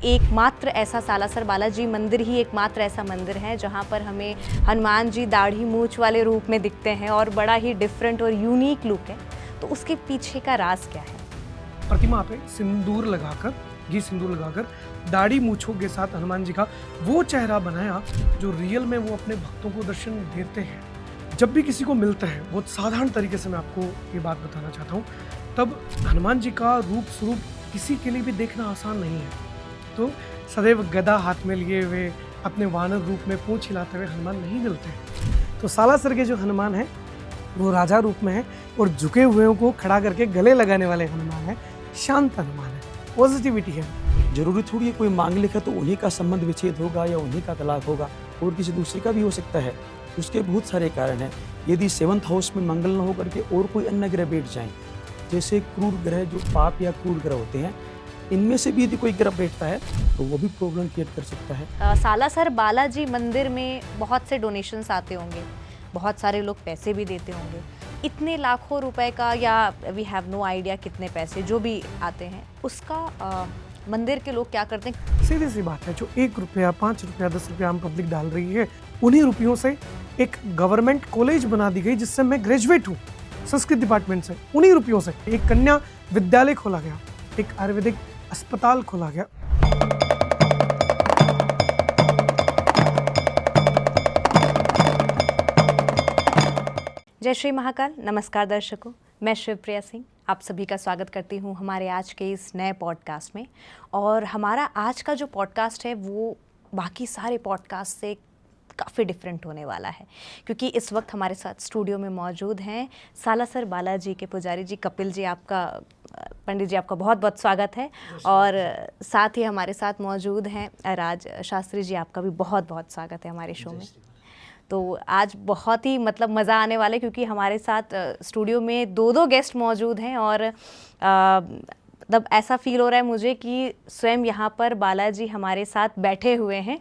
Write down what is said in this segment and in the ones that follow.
एकमात्र ऐसा सालासर बालाजी मंदिर ही एकमात्र ऐसा मंदिर है जहाँ पर हमें हनुमान जी दाढ़ी मूंछ वाले रूप में दिखते हैं और बड़ा ही डिफरेंट और यूनिक लुक है। तो उसके पीछे का राज क्या है? प्रतिमा पे सिंदूर लगाकर, घी सिंदूर लगाकर दाढ़ी मूंछों के साथ हनुमान जी का वो चेहरा बनाया जो रियल में वो अपने भक्तों को दर्शन देते हैं। जब भी किसी को मिलता है, बहुत साधारण तरीके से मैं आपको ये बात बताना चाहता हूँ, तब हनुमान जी का रूप स्वरूप किसी के लिए भी देखना आसान नहीं है। तो सदैव गदा हाथ में लिए हुए, अपने वानर रूप में पूंछ हिलाते हुए हनुमान नहीं मिलते हैं। तो सालासर के जो हनुमान है वो राजा रूप में है और झुके हुए को खड़ा करके गले लगाने वाले हनुमान है, शांत हनुमान है, पॉजिटिविटी है। जरूरी थोड़ी है कोई मांग लिखा तो उन्हीं का संबंध विच्छेद होगा या उन्हीं का तलाक होगा, और किसी दूसरे का भी हो सकता है। उसके बहुत सारे कारण हैं। यदि 7th हाउस में मंगल न होकर के और कोई अन्य ग्रह बैठ जाएं, जैसे क्रूर ग्रह जो पाप या क्रूर ग्रह होते हैं, इनमें से भी यदि कोई ग्रह बैठता है तो वो भी प्रॉब्लम क्रिएट कर सकता है। सालासर बालाजी मंदिर में बहुत से डोनेशंस आते होंगे, बहुत सारे लोग पैसे भी देते होंगे। इतने लाखों रुपए का या वी हैव नो आइडिया कितने पैसे जो भी आते हैं, उसका मंदिर के लोग क्या करते हैं? सीधी सी बात है, जो 1 रुपया, 5 रुपया, 10 रुपया आम पब्लिक डाल रही है, उन्हीं रुपयों से एक गवर्नमेंट कॉलेज बना दी गई जिससे मैं ग्रेजुएट हूँ संस्कृत डिपार्टमेंट से। उन्हीं रुपयों से एक कन्या विद्यालय खोला गया, एक आयुर्वेदिक अस्पताल खोला गया। जय श्री महाकाल। नमस्कार दर्शकों, मैं शिवप्रिया सिंह आप सभी का स्वागत करती हूँ हमारे आज के इस नए पॉडकास्ट में। और हमारा आज का जो पॉडकास्ट है वो बाकी सारे पॉडकास्ट से काफ़ी डिफरेंट होने वाला है, क्योंकि इस वक्त हमारे साथ स्टूडियो में मौजूद हैं सालासर बालाजी के पुजारी जी कपिल जी। पंडित जी आपका बहुत बहुत स्वागत है। और साथ ही हमारे साथ मौजूद हैं राज शास्त्री जी, आपका भी बहुत बहुत स्वागत है हमारे शो में। तो आज बहुत ही मज़ा आने वाला है, क्योंकि हमारे साथ स्टूडियो में दो गेस्ट मौजूद हैं और ऐसा फील हो रहा है मुझे कि स्वयं यहाँ पर बालाजी हमारे साथ बैठे हुए हैं।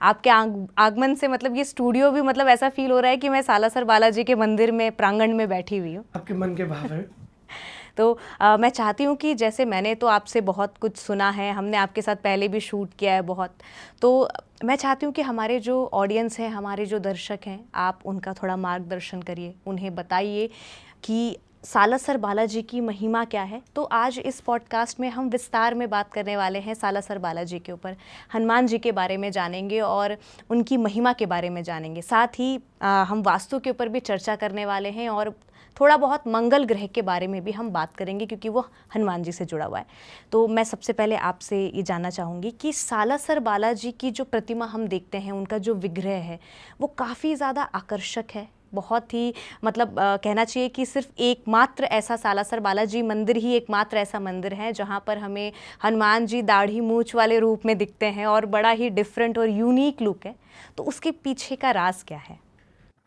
आपके आगमन से ये स्टूडियो भी ऐसा फील हो रहा है कि मैं सालासर बालाजी के मंदिर में प्रांगण में बैठी हुई हूँ। आपके मन के भाव है। तो मैं चाहती हूँ कि जैसे मैंने तो आपसे बहुत कुछ सुना है, हमने आपके साथ पहले भी शूट किया है बहुत, तो मैं चाहती हूँ कि हमारे जो ऑडियंस हैं, हमारे जो दर्शक हैं, आप उनका थोड़ा मार्गदर्शन करिए, उन्हें बताइए कि सालासर बालाजी की महिमा क्या है। तो आज इस पॉडकास्ट में हम विस्तार में बात करने वाले हैं सालासर बालाजी के ऊपर, हनुमान जी के बारे में जानेंगे और उनकी महिमा के बारे में जानेंगे। साथ ही हम वास्तु के ऊपर भी चर्चा करने वाले हैं और थोड़ा बहुत मंगल ग्रह के बारे में भी हम बात करेंगे, क्योंकि वो हनुमान जी से जुड़ा हुआ है। तो मैं सबसे पहले आपसे ये जानना चाहूँगी कि सालासर बालाजी की जो प्रतिमा हम देखते हैं, उनका जो विग्रह है वो काफ़ी ज़्यादा आकर्षक है। बहुत ही कहना चाहिए कि सिर्फ एकमात्र ऐसा सालासर बालाजी मंदिर ही एकमात्र ऐसा मंदिर है जहाँ पर हमें हनुमान जी दाढ़ी मूंछ वाले रूप में दिखते हैं और बड़ा ही डिफरेंट और यूनिक लुक है। तो उसके पीछे का राज क्या है?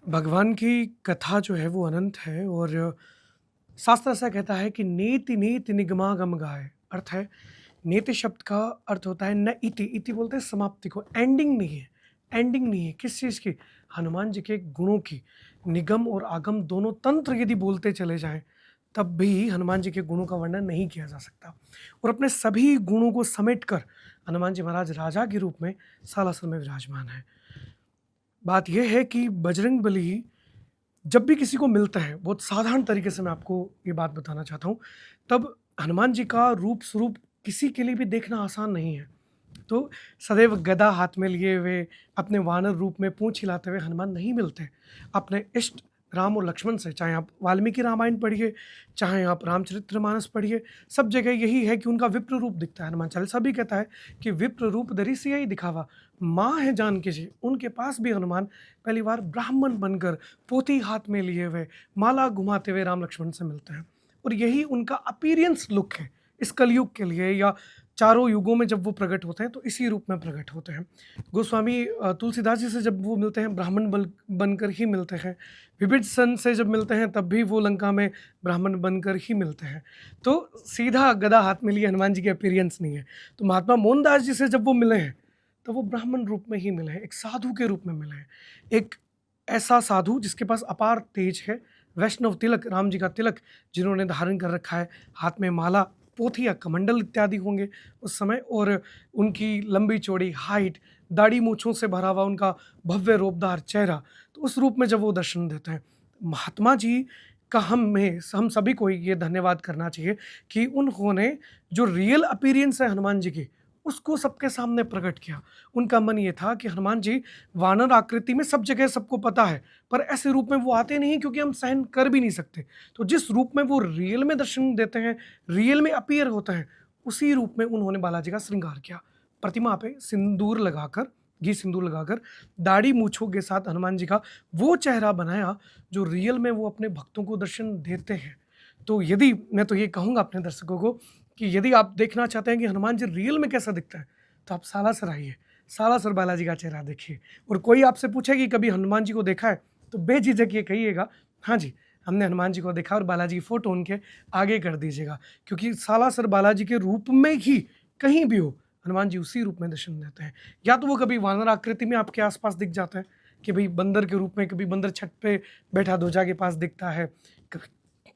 भगवान की कथा जो है वो अनंत है और शास्त्र ऐसा कहता है कि नेति नेति निगमागम गाय। अर्थ है, नेति शब्द का अर्थ होता है न इति। इति बोलते हैं समाप्ति को, एंडिंग नहीं है। एंडिंग नहीं है किस चीज़ की? हनुमान जी के गुणों की। निगम और आगम दोनों तंत्र यदि बोलते चले जाएं तब भी हनुमान जी के गुणों का वर्णन नहीं किया जा सकता। और अपने सभी गुणों को समेट कर हनुमान जी महाराज राजा के रूप में सालासर में विराजमान है। बात यह है कि बजरंग बली जब भी किसी को मिलता है, बहुत साधारण तरीके से मैं आपको ये बात बताना चाहता हूँ, तब हनुमान जी का रूप स्वरूप किसी के लिए भी देखना आसान नहीं है। तो सदैव गदा हाथ में लिए हुए, अपने वानर रूप में पूंछ हिलाते हुए हनुमान नहीं मिलते। अपने इष्ट राम और लक्ष्मण से, चाहे आप वाल्मीकि रामायण पढ़िए, चाहे आप रामचरितमानस पढ़िए, सब जगह यही है कि उनका विप्र रूप दिखता है। हनुमान चालीसा भी कहता है कि विप्र रूप धरि सिया ही दिखावा, माँ है जानकी जी। उनके पास भी हनुमान पहली बार ब्राह्मण बनकर पोथी हाथ में लिए हुए, माला घुमाते हुए राम लक्ष्मण से मिलते हैं। और यही उनका अपीरियंस लुक है इस कलयुग के लिए, या चारों युगों में जब वो प्रकट होते हैं तो इसी रूप में प्रकट होते हैं। गोस्वामी तुलसीदास जी से जब वो मिलते हैं, ब्राह्मण बनकर ही मिलते हैं। विभीषण से जब मिलते हैं तब भी वो लंका में ब्राह्मण बनकर ही मिलते हैं। तो सीधा गदा हाथ में लिए हनुमान जी के अपीरियंस नहीं है। तो महात्मा मोहनदास जी से जब वो मिले हैं तो वो ब्राह्मण रूप में ही मिले हैं, एक साधु के रूप में मिले हैं। एक ऐसा साधु जिसके पास अपार तेज है, वैष्णव तिलक, राम जी का तिलक जिन्होंने धारण कर रखा है, हाथ में माला पोथी या कमंडल इत्यादि होंगे उस समय, और उनकी लंबी चौड़ी हाइट, दाढ़ी मूछों से भरा हुआ उनका भव्य रूपदार चेहरा, तो उस रूप में जब वो दर्शन देते हैं, महात्मा जी का हम सभी को ये धन्यवाद करना चाहिए कि उन्होंने जो रियल अपीयरेंस है हनुमान जी की, उसको सबके सामने प्रकट किया। उनका मन ये था कि हनुमान जी वानर आकृति में सब जगह सबको पता है, पर ऐसे रूप में वो आते नहीं क्योंकि हम सहन कर भी नहीं सकते। तो जिस रूप में वो रियल में दर्शन देते हैं, रियल में अपीयर होते हैं, उसी रूप में उन्होंने बालाजी का श्रृंगार किया। प्रतिमा पे सिंदूर लगाकर, घी सिंदूर लगाकर, दाढ़ी मूछों के साथ हनुमान जी का वो चेहरा बनाया जो रियल में वो अपने भक्तों को दर्शन देते हैं। तो यदि मैं तो ये कहूँगा अपने दर्शकों को कि यदि आप देखना चाहते हैं कि हनुमान जी रियल में कैसा दिखता है, तो आप सालासर आइए, सालासर बालाजी का चेहरा देखिए। और कोई आपसे पूछे कि कभी हनुमान जी को देखा है, तो बेझिझक ये कहिएगा, हाँ जी, हमने हनुमान जी को देखा, और बालाजी की फ़ोटो उनके आगे कर दीजिएगा, क्योंकि सालासर बालाजी के रूप में ही कहीं भी हो, हनुमान जी उसी रूप में दर्शन देते हैं। या तो वो कभी वानर आकृति में आपके आसपास दिख जाते हैं कि भाई बंदर के रूप में, कभी बंदर छत पे बैठा ध्वजा के पास दिखता है,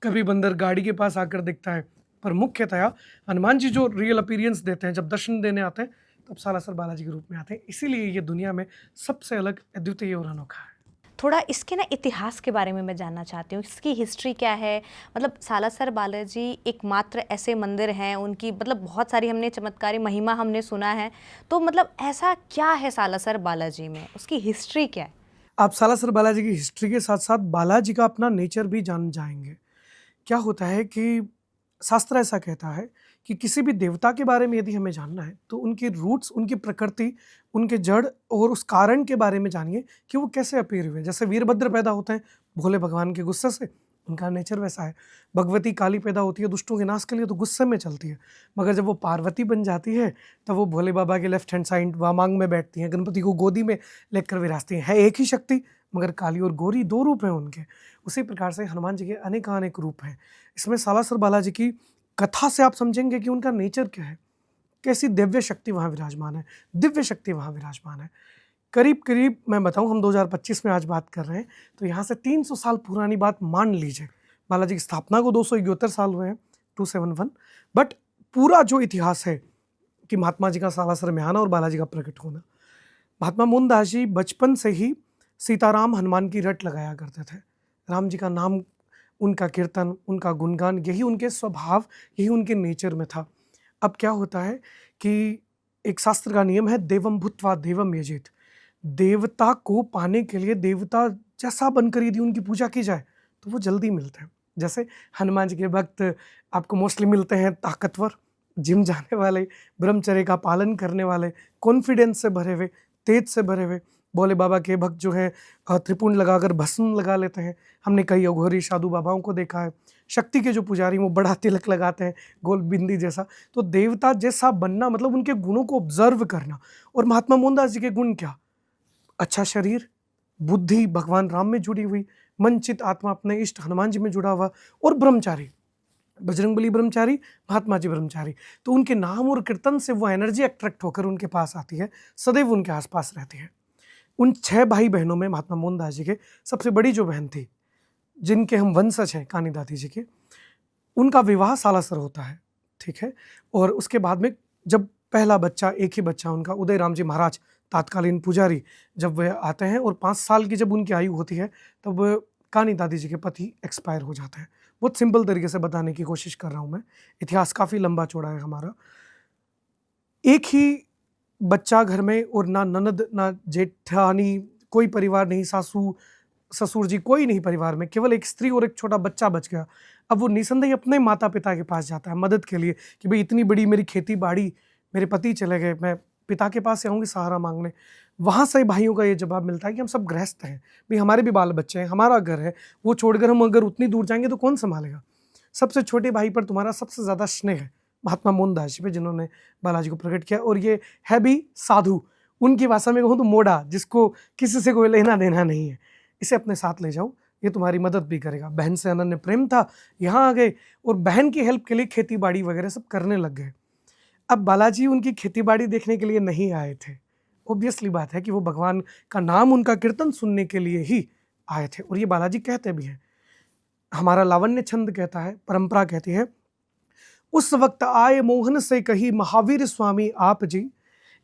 कभी बंदर गाड़ी के पास आकर दिखता है, पर मुख्यतया हनुमान जी जो रियल अपीयरेंस देते हैं, जब दर्शन देने आते हैं, तब सालासर बालाजी के रूप में आते हैं। इसीलिए ये दुनिया में सबसे अलग, अद्वितीय और अनोखा है। थोड़ा इसके ना इतिहास के बारे में मैं जानना चाहती हूँ, इसकी हिस्ट्री क्या है? मतलब सालासर बालाजी एकमात्र ऐसे मंदिर हैं, उनकी मतलब बहुत सारी हमने चमत्कारी महिमा हमने सुना है, तो मतलब ऐसा क्या है सालासर बालाजी में, उसकी हिस्ट्री क्या है? आप सालासर बालाजी की हिस्ट्री के साथ साथ बालाजी का अपना नेचर भी जान जाएंगे। क्या होता है कि शास्त्र ऐसा कहता है कि किसी भी देवता के बारे में यदि हमें जानना है, तो उनके रूट्स, उनकी प्रकृति, उनके जड़ और उस कारण के बारे में जानिए कि वो कैसे अपीयर हुए। जैसे वीरभद्र पैदा होते हैं भोले भगवान के गुस्से से, उनका नेचर वैसा है। भगवती काली पैदा होती है दुष्टों के नाश के लिए, तो गुस्से में चलती है, मगर जब वो पार्वती बन जाती है, तब वो भोले बाबा के लेफ्ट हैंड साइड वामांग में बैठती हैं, गणपति को गोदी में लेकर विराजती हैं। है एक ही शक्ति, मगर काली और गोरी दो रूप हैं उनके। उसी प्रकार से हनुमान जी के अनेकानेक रूप हैं। इसमें सालासर बालाजी की कथा से आप समझेंगे कि उनका नेचर क्या है, कैसी दिव्य शक्ति वहाँ विराजमान है, दिव्य शक्ति वहाँ विराजमान है। करीब करीब मैं बताऊँ, हम 2025 में आज बात कर रहे हैं, तो यहाँ से 300 साल पुरानी बात मान लीजिए। बालाजी की स्थापना को 271 साल हुए हैं, 271, बट पूरा जो इतिहास है कि महात्मा जी का सालासर में आना और बालाजी का प्रकट होना। महात्मा मोहनदास जी बचपन से ही सीताराम हनुमान की रट लगाया करते थे। राम जी का नाम, उनका कीर्तन, उनका गुणगान, यही उनके स्वभाव, यही उनके नेचर में था। अब क्या होता है कि एक शास्त्र का नियम है, देवम भूत्वा देवम यजेत। देवता को पाने के लिए देवता जैसा बनकर यदि उनकी पूजा की जाए, तो वो जल्दी मिलते हैं। जैसे हनुमान जी के भक्त आपको मोस्टली मिलते हैं ताकतवर, जिम जाने वाले, ब्रह्मचर्य का पालन करने वाले, कॉन्फिडेंस से भरे हुए, तेज से भरे हुए। भोले बाबा के भक्त जो है त्रिपुंड लगाकर भस्म लगा लेते हैं। हमने कई अघोरी साधु बाबाओं को देखा है। शक्ति के जो पुजारी, वो बड़ा तिलक लगाते हैं, गोल बिंदी जैसा। तो देवता जैसा बनना मतलब उनके गुणों को ऑब्जर्व करना। और महात्मा मोहनदास जी के गुण क्या? अच्छा शरीर, बुद्धि भगवान राम में जुड़ी हुई, मन चित आत्मा अपने इष्ट हनुमान जी में जुड़ा हुआ, और ब्रह्मचारी, बजरंगबली ब्रह्मचारी, महात्मा जी ब्रह्मचारी। तो उनके नाम और कीर्तन से वो एनर्जी अट्रैक्ट होकर उनके पास आती है, सदैव उनके आसपास रहती है। उन 6 भाई बहनों में महात्मा मोहनदास जी के सबसे बड़ी जो बहन थी, जिनके हम वंशज हैं, कानी दादी जी के, उनका विवाह सालासर होता है, ठीक है। और उसके बाद में जब पहला बच्चा, एक ही बच्चा उनका, उदय राम जी महाराज तात्कालीन पुजारी, जब वे आते हैं और 5 साल की जब उनकी आयु होती है, तब कानी दादी जी के पति एक्सपायर हो जाते हैं। बहुत सिंपल तरीके से बताने की कोशिश कर रहा हूँ मैं, इतिहास काफ़ी लंबा चौड़ा है हमारा। एक ही बच्चा घर में, और ना ननद, ना जेठानी, कोई परिवार नहीं, सासू ससुर जी, कोई नहीं परिवार में, केवल एक स्त्री और एक छोटा बच्चा बच गया। अब वो निसंदेह अपने माता पिता के पास जाता है मदद के लिए कि भाई इतनी बड़ी मेरी खेती बाड़ी, मेरे पति चले गए, मैं पिता के पास से आऊँगी सहारा मांगने। वहाँ से भाइयों का ये जवाब मिलता है कि हम सब गृहस्थ हैं, भाई हमारे भी बाल बच्चे हैं, हमारा घर है, वो छोड़कर हम अगर उतनी दूर जाएंगे तो कौन संभालेगा। सबसे छोटे भाई पर तुम्हारा सबसे ज़्यादा स्नेह है, महात्मा मोहनदास जी पे, जिन्होंने बालाजी को प्रकट किया। और ये है भी साधु, उनकी भाषा में कहूँ तो मोड़ा, जिसको किसी से कोई लेना देना नहीं है। इसे अपने साथ ले जाओ, ये तुम्हारी मदद भी करेगा। बहन से अनन्य प्रेम था, यहाँ आ गए और बहन की हेल्प के लिए खेती बाड़ी वगैरह सब करने लग गए। अब बालाजी उनकी खेती बाड़ी देखने के लिए नहीं आए थे, ऑब्वियसली बात है कि वो भगवान का नाम, उनका कीर्तन सुनने के लिए ही आए थे। और ये बालाजी कहते भी हैं, हमारा लावण्य छंद कहता है, परंपरा कहती है, उस वक्त आए मोहन से कही महावीर स्वामी आप जी,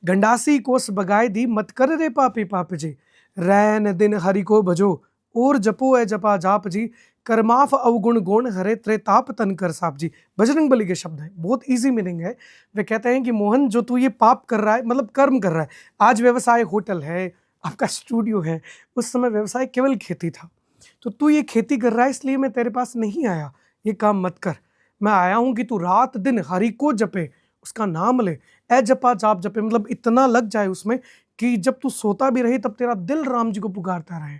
गंडासी कोस बगाए दी मत कर रे पापी पाप जी, रैन दिन हरि को भजो और जपो है जपा जाप जी, कर्माफ अवगुण गुण हरे त्रेताप तन कर साप जी। बजरंग बली के शब्द हैं, बहुत इजी मीनिंग है। वे कहते हैं कि मोहन जो तू ये पाप कर रहा है, मतलब कर्म कर रहा है, आज व्यवसाय होटल है, आपका स्टूडियो है, उस समय व्यवसाय केवल खेती था, तो तू ये खेती कर रहा है इसलिए मैं तेरे पास नहीं आया, ये काम मत कर। मैं आया हूं कि तू रात दिन हरि को जपे, उसका नाम ले, ए जपा जाप जपे, मतलब इतना लग जाए उसमें कि जब तू सोता भी रहे तब तेरा दिल राम जी को पुकारता रहे।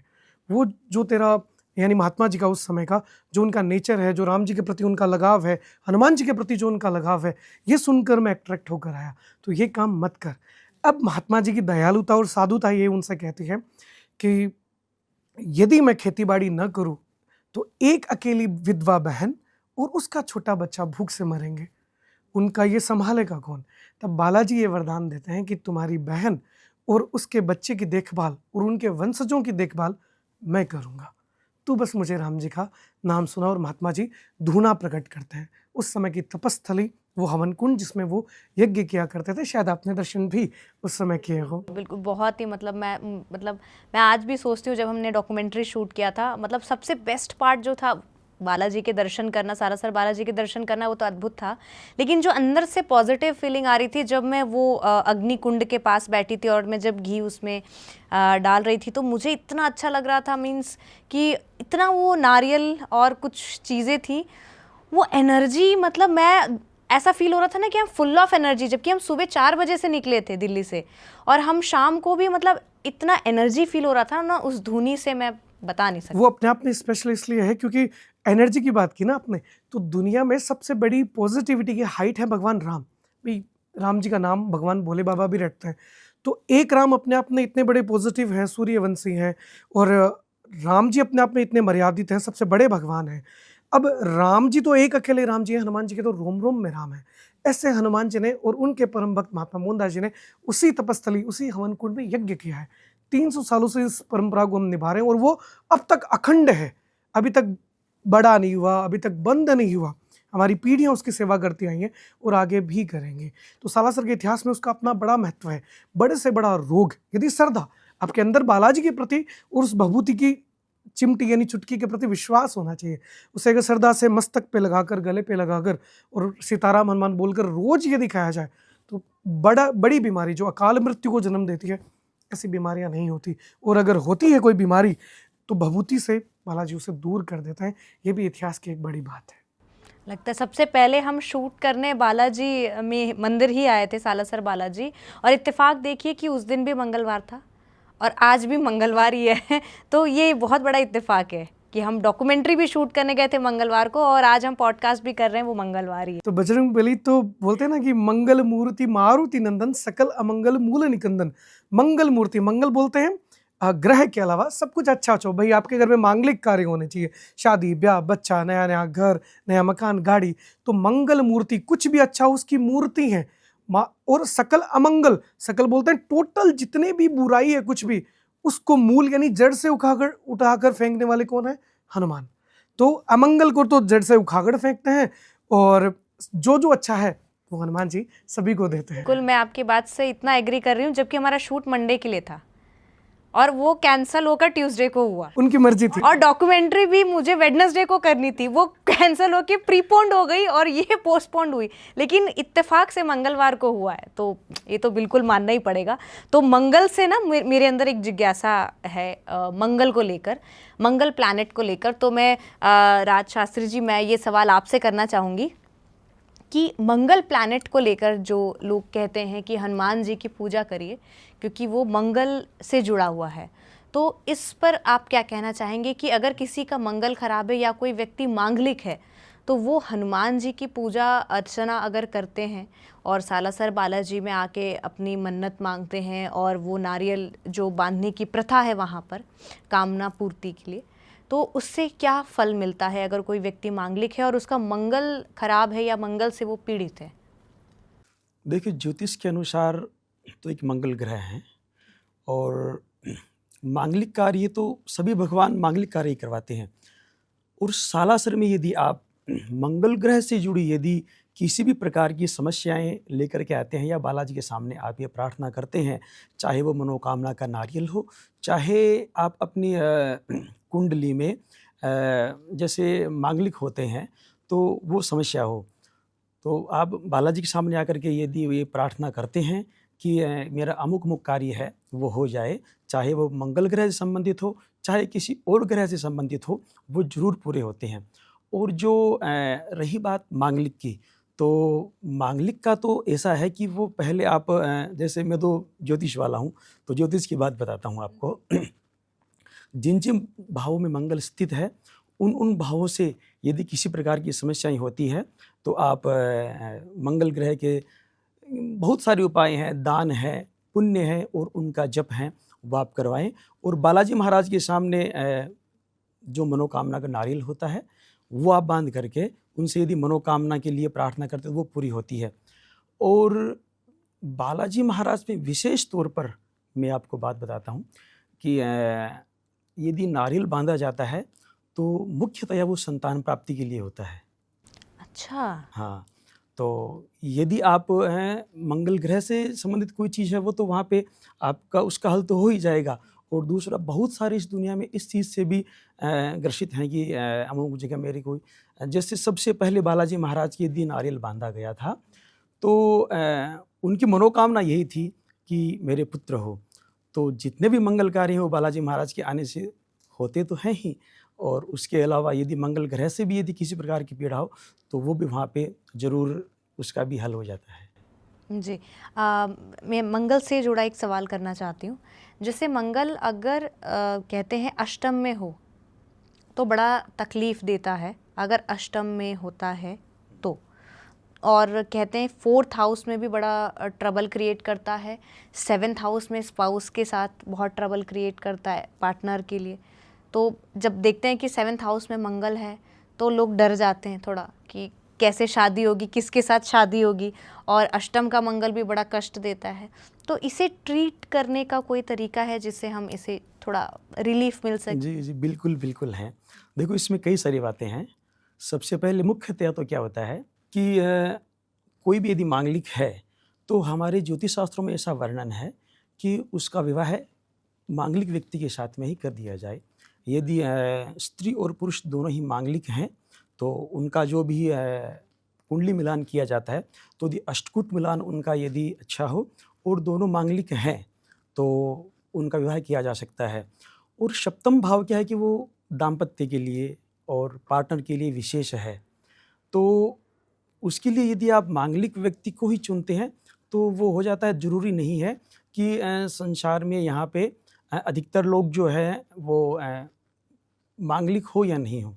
वो जो तेरा यानी महात्मा जी का उस समय का जो उनका नेचर है, जो राम जी के प्रति उनका लगाव है, हनुमान जी के प्रति जो उनका लगाव है, ये सुनकर मैं अट्रैक्ट होकर आया, तो ये काम मत कर। अब महात्मा जी की दयालुता और साधुता ये उनसे कहती है कि यदि मैं खेती बाड़ी न करूं तो एक अकेली विधवा बहन और उसका छोटा बच्चा भूख से मरेंगे, उनका ये संभालेगा कौन। तब बालाजी ये वरदान देते हैं कि तुम्हारी बहन और उसके बच्चे की देखभाल और उनके वंशजों की देखभाल मैं करूंगा, तू बस मुझे राम जी का नाम सुना। और महात्मा जी धूना प्रकट करते हैं उस समय की तपस्थली, वो हवन कुंड जिसमें वो यज्ञ किया करते थे, शायद आपने दर्शन भी उस समय किए हो। बिल्कुल, बहुत ही मैं आज भी सोचती हूँ, जब हमने डॉक्यूमेंट्री शूट किया था, मतलब सबसे बेस्ट पार्ट जो था बालाजी के दर्शन करना, सारासर बालाजी के दर्शन करना, वो तो अद्भुत था। लेकिन जो अंदर से पॉजिटिव फीलिंग आ रही थी जब मैं वो अग्नि कुंड के पास बैठी थी और मैं जब घी उसमें डाल रही थी, तो मुझे इतना अच्छा लग रहा था, मीन्स कि इतना वो नारियल और कुछ चीज़ें थी, वो एनर्जी, मतलब मैं ऐसा फील हो रहा था ना कि हम फुल ऑफ एनर्जी, जबकि हम सुबह 4 बजे से निकले थे दिल्ली से, और हम शाम को भी, मतलब इतना एनर्जी फील हो रहा था ना उस धुनी से, मैं बता नहीं सकती। वो अपने आप में स्पेशल इसलिए है क्योंकि एनर्जी की बात की ना आपने, तो दुनिया में सबसे बड़ी पॉजिटिविटी की हाइट है भगवान राम। भाई राम जी का नाम भगवान भोले बाबा भी रटते हैं, तो एक राम अपने आप में इतने बड़े पॉजिटिव हैं, सूर्यवंशी हैं, और राम जी अपने आप में इतने मर्यादित हैं, सबसे बड़े भगवान हैं। अब राम जी तो एक अकेले राम जी हैं, हनुमान जी के तो रोम रोम में राम है। ऐसे हनुमान जी ने और उनके परम भक्त महात्मा मोहनदास जी ने उसी तपस्थली, उसी हवन कुंड में यज्ञ किया है। 300 सालों से इस परंपरा को हम निभा रहे हैं और वो अब तक अखंड है, अभी तक बड़ा नहीं हुआ, अभी तक बंद नहीं हुआ। हमारी पीढ़ियां उसकी सेवा करती आई हैं और आगे भी करेंगे। तो सालासर के इतिहास में उसका अपना बड़ा महत्व है। बड़े से बड़ा रोग यदि श्रद्धा आपके अंदर बालाजी के प्रति और उस भभूति की चिमटी यानी चुटकी के प्रति विश्वास होना चाहिए, उसे अगर श्रद्धा से मस्तक पे लगाकर, गले पे लगाकर और सीताराम हनुमान बोलकर रोज यदि खाया जाए तो बड़ी बीमारी जो अकाल मृत्यु को जन्म देती है, ऐसी बीमारियां नहीं होती। और अगर होती है कोई बीमारी तो भभूति से बालाजी उसे दूर कर देते हैं। ये भी इतिहास की एक बड़ी बात है। लगता है सबसे पहले हम शूट करने बालाजी में मंदिर ही आए थे, सालासर बालाजी, और इत्तेफाक देखिए कि उस दिन भी मंगलवार था और आज भी मंगलवार ही है। तो ये बहुत बड़ा इत्तेफाक है कि हम डॉक्यूमेंट्री भी शूट करने गए थे मंगलवार को और आज हम पॉडकास्ट भी कर रहे हैं, वो मंगलवार ही है। तो बजरंग बली तो बोलते हैं ना कि मंगल मूर्ति मारुति नंदन, सकल अमंगल मूल निकंदन। मंगल मूर्ति, मंगल बोलते हैं ग्रह के अलावा सब कुछ अच्छा हो। भाई आपके घर में मांगलिक कार्य होने चाहिए, शादी ब्याह, बच्चा, नया नया घर, नया मकान, गाड़ी, तो मंगल मूर्ति कुछ भी अच्छा उसकी मूर्ति है। और सकल अमंगल, सकल बोलते हैं टोटल जितने भी बुराई है कुछ भी, उसको मूल यानी जड़ से उठाकर फेंकने वाले कौन है? हनुमान। तो अमंगल को तो जड़ से उखाड़ फेंकते हैं और जो अच्छा है वो हनुमान जी सभी को देते हैं। कुल मैं आपकी बात से इतना एग्री कर रही हूँ, जबकि हमारा शूट मंडे के लिए था और वो कैंसिल होकर ट्यूसडे को हुआ, उनकी मर्जी थी। और डॉक्यूमेंट्री भी मुझे वेडनेसडे को करनी थी, वो कैंसिल होकर प्रीपोन्ड हो गई और ये पोस्टपोन्ड हुई, लेकिन इत्तेफाक से मंगलवार को हुआ है, तो ये तो बिल्कुल मानना ही पड़ेगा। तो मंगल से ना मेरे अंदर एक जिज्ञासा है मंगल को लेकर, मंगल प्लैनेट को लेकर। तो मैं राज शास्त्री जी, मैं ये सवाल आपसे करना चाहूँगी कि मंगल प्लैनेट को लेकर जो लोग कहते हैं कि हनुमान जी की पूजा करिए क्योंकि वो मंगल से जुड़ा हुआ है, तो इस पर आप क्या कहना चाहेंगे कि अगर किसी का मंगल खराब है या कोई व्यक्ति मांगलिक है तो वो हनुमान जी की पूजा अर्चना अगर करते हैं और सालासर बालाजी में आके अपनी मन्नत मांगते हैं और वो नारियल जो बांधने की प्रथा है वहाँ पर कामना पूर्ति के लिए, तो उससे क्या फल मिलता है अगर कोई व्यक्ति मांगलिक है और उसका मंगल खराब है या मंगल से वो पीड़ित है? देखिए, ज्योतिष के अनुसार तो एक मंगल ग्रह है और मांगलिक कार्य तो सभी भगवान मांगलिक कार्य ही करवाते हैं। और सालासर में यदि आप मंगल ग्रह से जुड़ी यदि किसी भी प्रकार की समस्याएं लेकर के आते हैं या बालाजी के सामने आप ये प्रार्थना करते हैं, चाहे वो मनोकामना का नारियल हो, चाहे आप अपनी कुंडली में जैसे मांगलिक होते हैं तो वो समस्या हो, तो आप बालाजी के सामने आकर के यदि ये प्रार्थना करते हैं कि मेरा अमुक कार्य है वो हो जाए, चाहे वो मंगल ग्रह से संबंधित हो, चाहे किसी और ग्रह से संबंधित हो, वो ज़रूर पूरे होते हैं। और जो रही बात मांगलिक की, तो मांगलिक का तो ऐसा है कि वो पहले आप जैसे मैं तो ज्योतिष वाला हूँ, तो ज्योतिष की बात बताता हूँ आपको। जिन जिन भावों में मंगल स्थित है, उन उन भावों से यदि किसी प्रकार की समस्याएं होती है तो आप मंगल ग्रह के बहुत सारे उपाय हैं, दान है, पुण्य है और उनका जप है, वो आप करवाएं। और बालाजी महाराज के सामने जो मनोकामना का नारियल होता है वो आप बांध करके उनसे यदि मनोकामना के लिए प्रार्थना करते तो वो पूरी होती है। और बालाजी महाराज में विशेष तौर पर मैं आपको बात बताता हूँ कि यदि नारियल बांधा जाता है तो मुख्यतया वो संतान प्राप्ति के लिए होता है। अच्छा। हाँ, तो यदि आप मंगल ग्रह से संबंधित कोई चीज़ है वो तो वहाँ पे आपका उसका हल तो हो ही जाएगा। और दूसरा, बहुत सारे इस दुनिया में इस चीज़ से भी ग्रसित हैं कि अमुक जगह मेरी कोई, जैसे सबसे पहले बालाजी महाराज के यदि नारियल बांधा गया था तो उनकी मनोकामना यही थी कि मेरे पुत्र हो। तो जितने भी मंगल कार्य हैं वो बालाजी महाराज के आने से होते तो हैं ही, और उसके अलावा यदि मंगल ग्रह से भी यदि किसी प्रकार की पीड़ा हो तो वो भी वहाँ पे ज़रूर उसका भी हल हो जाता है। जी। मैं मंगल से जुड़ा एक सवाल करना चाहती हूँ। जैसे मंगल अगर कहते हैं अष्टम में हो तो बड़ा तकलीफ़ देता है, अगर अष्टम में होता है तो, और कहते हैं 4th हाउस में भी बड़ा ट्रबल क्रिएट करता है, 7th हाउस में स्पाउस के साथ बहुत ट्रबल क्रिएट करता है पार्टनर के लिए। तो जब देखते हैं कि 7th हाउस में मंगल है तो लोग डर जाते हैं थोड़ा कि कैसे शादी होगी, किसके साथ शादी होगी, और अष्टम का मंगल भी बड़ा कष्ट देता है। तो इसे ट्रीट करने का कोई तरीका है जिससे हम इसे थोड़ा रिलीफ मिल सके? जी जी, बिल्कुल बिल्कुल है। देखो, इसमें कई सारी बातें हैं। सबसे पहले मुख्यतया तो क्या होता है कि कोई भी यदि मांगलिक है तो हमारे ज्योतिष शास्त्रों में ऐसा वर्णन है कि उसका विवाह मांगलिक व्यक्ति के साथ में ही कर दिया जाए। यदि स्त्री और पुरुष दोनों ही मांगलिक हैं तो उनका जो भी कुंडली मिलान किया जाता है, तो यदि अष्टकूट मिलान उनका यदि अच्छा हो और दोनों मांगलिक हैं तो उनका विवाह किया जा सकता है। और सप्तम भाव क्या है कि वो दाम्पत्य के लिए और पार्टनर के लिए विशेष है, तो उसके लिए यदि आप मांगलिक व्यक्ति को ही चुनते हैं तो वो हो जाता है। ज़रूरी नहीं है कि संसार में यहाँ पे अधिकतर लोग जो है वो मांगलिक हो या नहीं हो।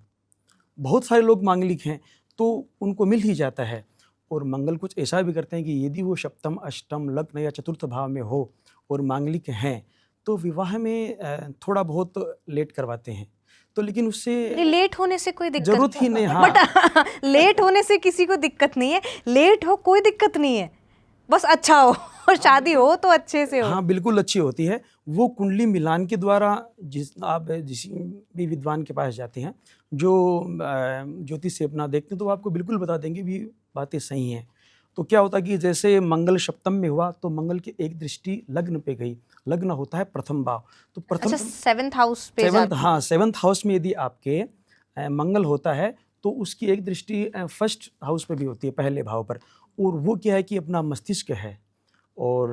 बहुत सारे लोग मांगलिक हैं तो उनको मिल ही जाता है। और मंगल कुछ ऐसा भी करते हैं कि यदि वो सप्तम, अष्टम, लग्न या चतुर्थ भाव में हो और मांगलिक हैं तो विवाह में थोड़ा बहुत लेट करवाते हैं। तो लेकिन उससे लेट होने से कोई दिक्कत जरूरत ही नहीं। हाँ, बट लेट होने से किसी को दिक्कत नहीं है, लेट हो कोई दिक्कत नहीं है, बस अच्छा हो और शादी हो तो अच्छे से हो। हाँ, बिल्कुल अच्छी होती है। वो कुंडली मिलान के द्वारा आप जिस भी विद्वान के पास जाते हैं जो ज्योतिष से अपना देखते हैं तो वो आपको बिल्कुल बता देंगे भी बातें सही हैं। तो क्या होता है कि जैसे मंगल सप्तम में हुआ तो मंगल की एक दृष्टि लग्न पे गई। लग्न होता है प्रथम भाव, तो प्रथम अच्छा, 7th हाउस पे हाँ, 7th हाउस में यदि आपके मंगल होता है तो उसकी एक दृष्टि फर्स्ट हाउस पे भी होती है, पहले भाव पर। और वो क्या है कि अपना मस्तिष्क है और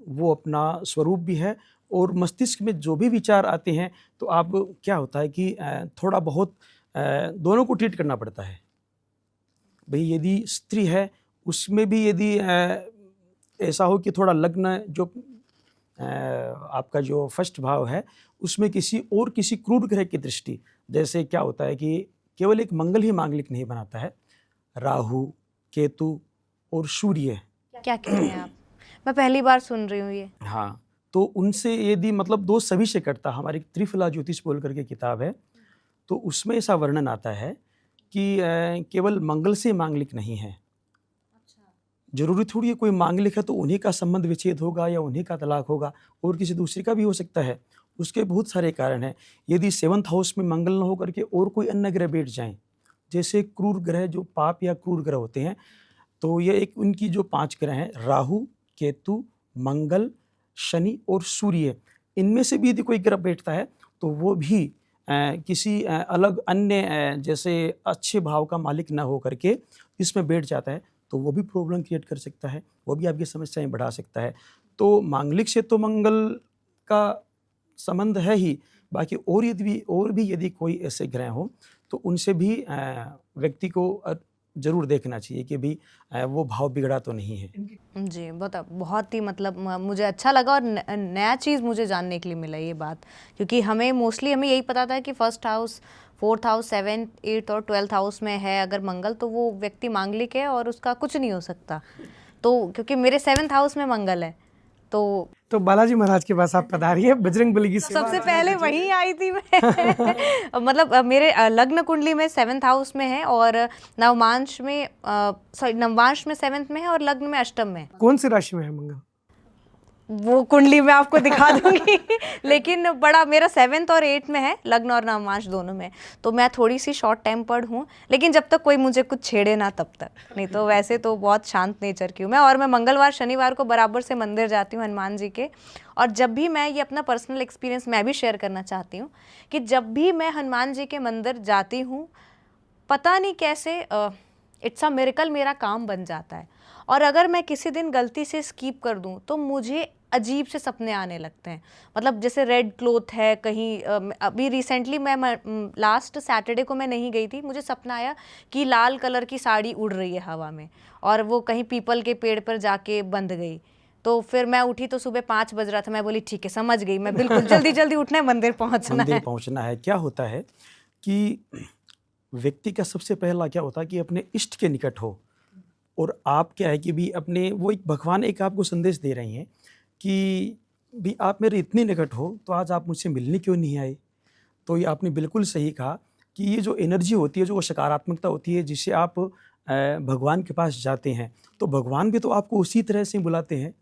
वो अपना स्वरूप भी है, और मस्तिष्क में जो भी विचार आते हैं तो आप क्या होता है कि थोड़ा बहुत दोनों को ट्रीट करना पड़ता है। भाई यदि स्त्री है उसमें भी यदि ऐसा हो कि थोड़ा लग्न जो आपका जो फर्स्ट भाव है उसमें किसी क्रूर ग्रह की दृष्टि, जैसे क्या होता है कि केवल एक मंगल ही मांगलिक नहीं बनाता है, राहु, केतु और सूर्य। क्या कह रहे हैं आप? मैं पहली बार सुन रही हूँ ये। हाँ, तो उनसे यदि मतलब दोष सभी से कटता। हमारी त्रिफला ज्योतिष बोल करके किताब है तो उसमें ऐसा वर्णन आता है कि केवल मंगल से मांगलिक नहीं है। जरूरी थोड़ी है कोई मांगलिक है तो उन्हीं का संबंध विच्छेद होगा या उन्हीं का तलाक होगा, और किसी दूसरे का भी हो सकता है। उसके बहुत सारे कारण हैं। यदि 7th हाउस में मंगल न होकर के और कोई अन्य ग्रह बैठ जाएं, जैसे क्रूर ग्रह जो पाप या क्रूर ग्रह होते हैं, तो ये एक उनकी जो 5 ग्रह हैं, राहु, केतु, मंगल, शनि और सूर्य, इनमें से भी यदि कोई ग्रह बैठता है तो वो भी किसी अलग अन्य जैसे अच्छे भाव का मालिक ना हो करके इसमें बैठ जाता है, तो वो भी प्रॉब्लम क्रिएट कर सकता है, वो भी आपकी समस्याएं बढ़ा सकता है। तो मांगलिक से तो मंगल का संबंध है ही, बाकी और भी यदि कोई ऐसे ग्रह हो तो उनसे भी व्यक्ति को जरूर देखना चाहिए कि भी वो भाव बिगड़ा तो नहीं है। जी, बहुत ही मतलब मुझे अच्छा लगा और नया चीज़ मुझे जानने के लिए मिला ये बात, क्योंकि हमें मोस्टली हमें यही पता था कि first house, fourth house, 7th, 8th और 12th हाउस में है अगर मंगल तो वो व्यक्ति मांगलिक है और उसका कुछ नहीं हो सकता। तो क्योंकि मेरे 7th हाउस में मंगल है तो बालाजी महाराज के पास आप पधारिए, बजरंग बली की सेवा सबसे पहले वहीं आई थी मैं मतलब मेरे लग्न कुंडली में 7th हाउस में है और नवमांश में नवमांश में 7th में है और लग्न में अष्टम में है। कौन सी राशि में है मंगल? वो कुंडली मैं आपको दिखा दूंगी लेकिन बड़ा मेरा 7th और 8th में है, लग्न और नवमांश दोनों में। तो मैं थोड़ी सी शॉर्ट टेम्पर्ड हूँ, लेकिन जब तक कोई मुझे कुछ छेड़े ना तब तक, नहीं तो वैसे तो बहुत शांत नेचर की हूँ मैं। और मैं मंगलवार शनिवार को बराबर से मंदिर जाती हूँ हनुमान जी के। और जब भी मैं ये अपना पर्सनल एक्सपीरियंस मैं भी शेयर करना चाहती हूँ कि जब भी मैं हनुमान जी के मंदिर जाती हूँ, पता नहीं कैसे इट्स अ मिरेकल मेरा काम बन जाता है। और अगर मैं किसी दिन गलती से स्किप कर दूं तो मुझे अजीब से सपने आने लगते हैं, मतलब जैसे रेड क्लॉथ है कहीं। अभी रिसेंटली मैं लास्ट सैटरडे को मैं नहीं गई थी, मुझे सपना आया कि लाल कलर की साड़ी उड़ रही है हवा में और वो कहीं पीपल के पेड़ पर जाके बंध गई। तो फिर मैं उठी तो सुबह 5 बज रहा था, मैं बोली ठीक है समझ गई मैं, बिल्कुल जल्दी जल्दी उठना है, मंदिर पहुंचना है। क्या होता है कि व्यक्ति का सबसे पहला क्या होता है कि अपने इष्ट के निकट हो, और आप क्या है कि भी अपने वो एक भगवान एक आपको संदेश दे रही हैं कि भी आप मेरे इतने निकट हो तो आज आप मुझसे मिलने क्यों नहीं आए। तो ये आपने बिल्कुल सही कहा कि ये जो एनर्जी होती है, जो सकारात्मकता होती है जिससे आप भगवान के पास जाते हैं, तो भगवान भी तो आपको उसी तरह से बुलाते हैं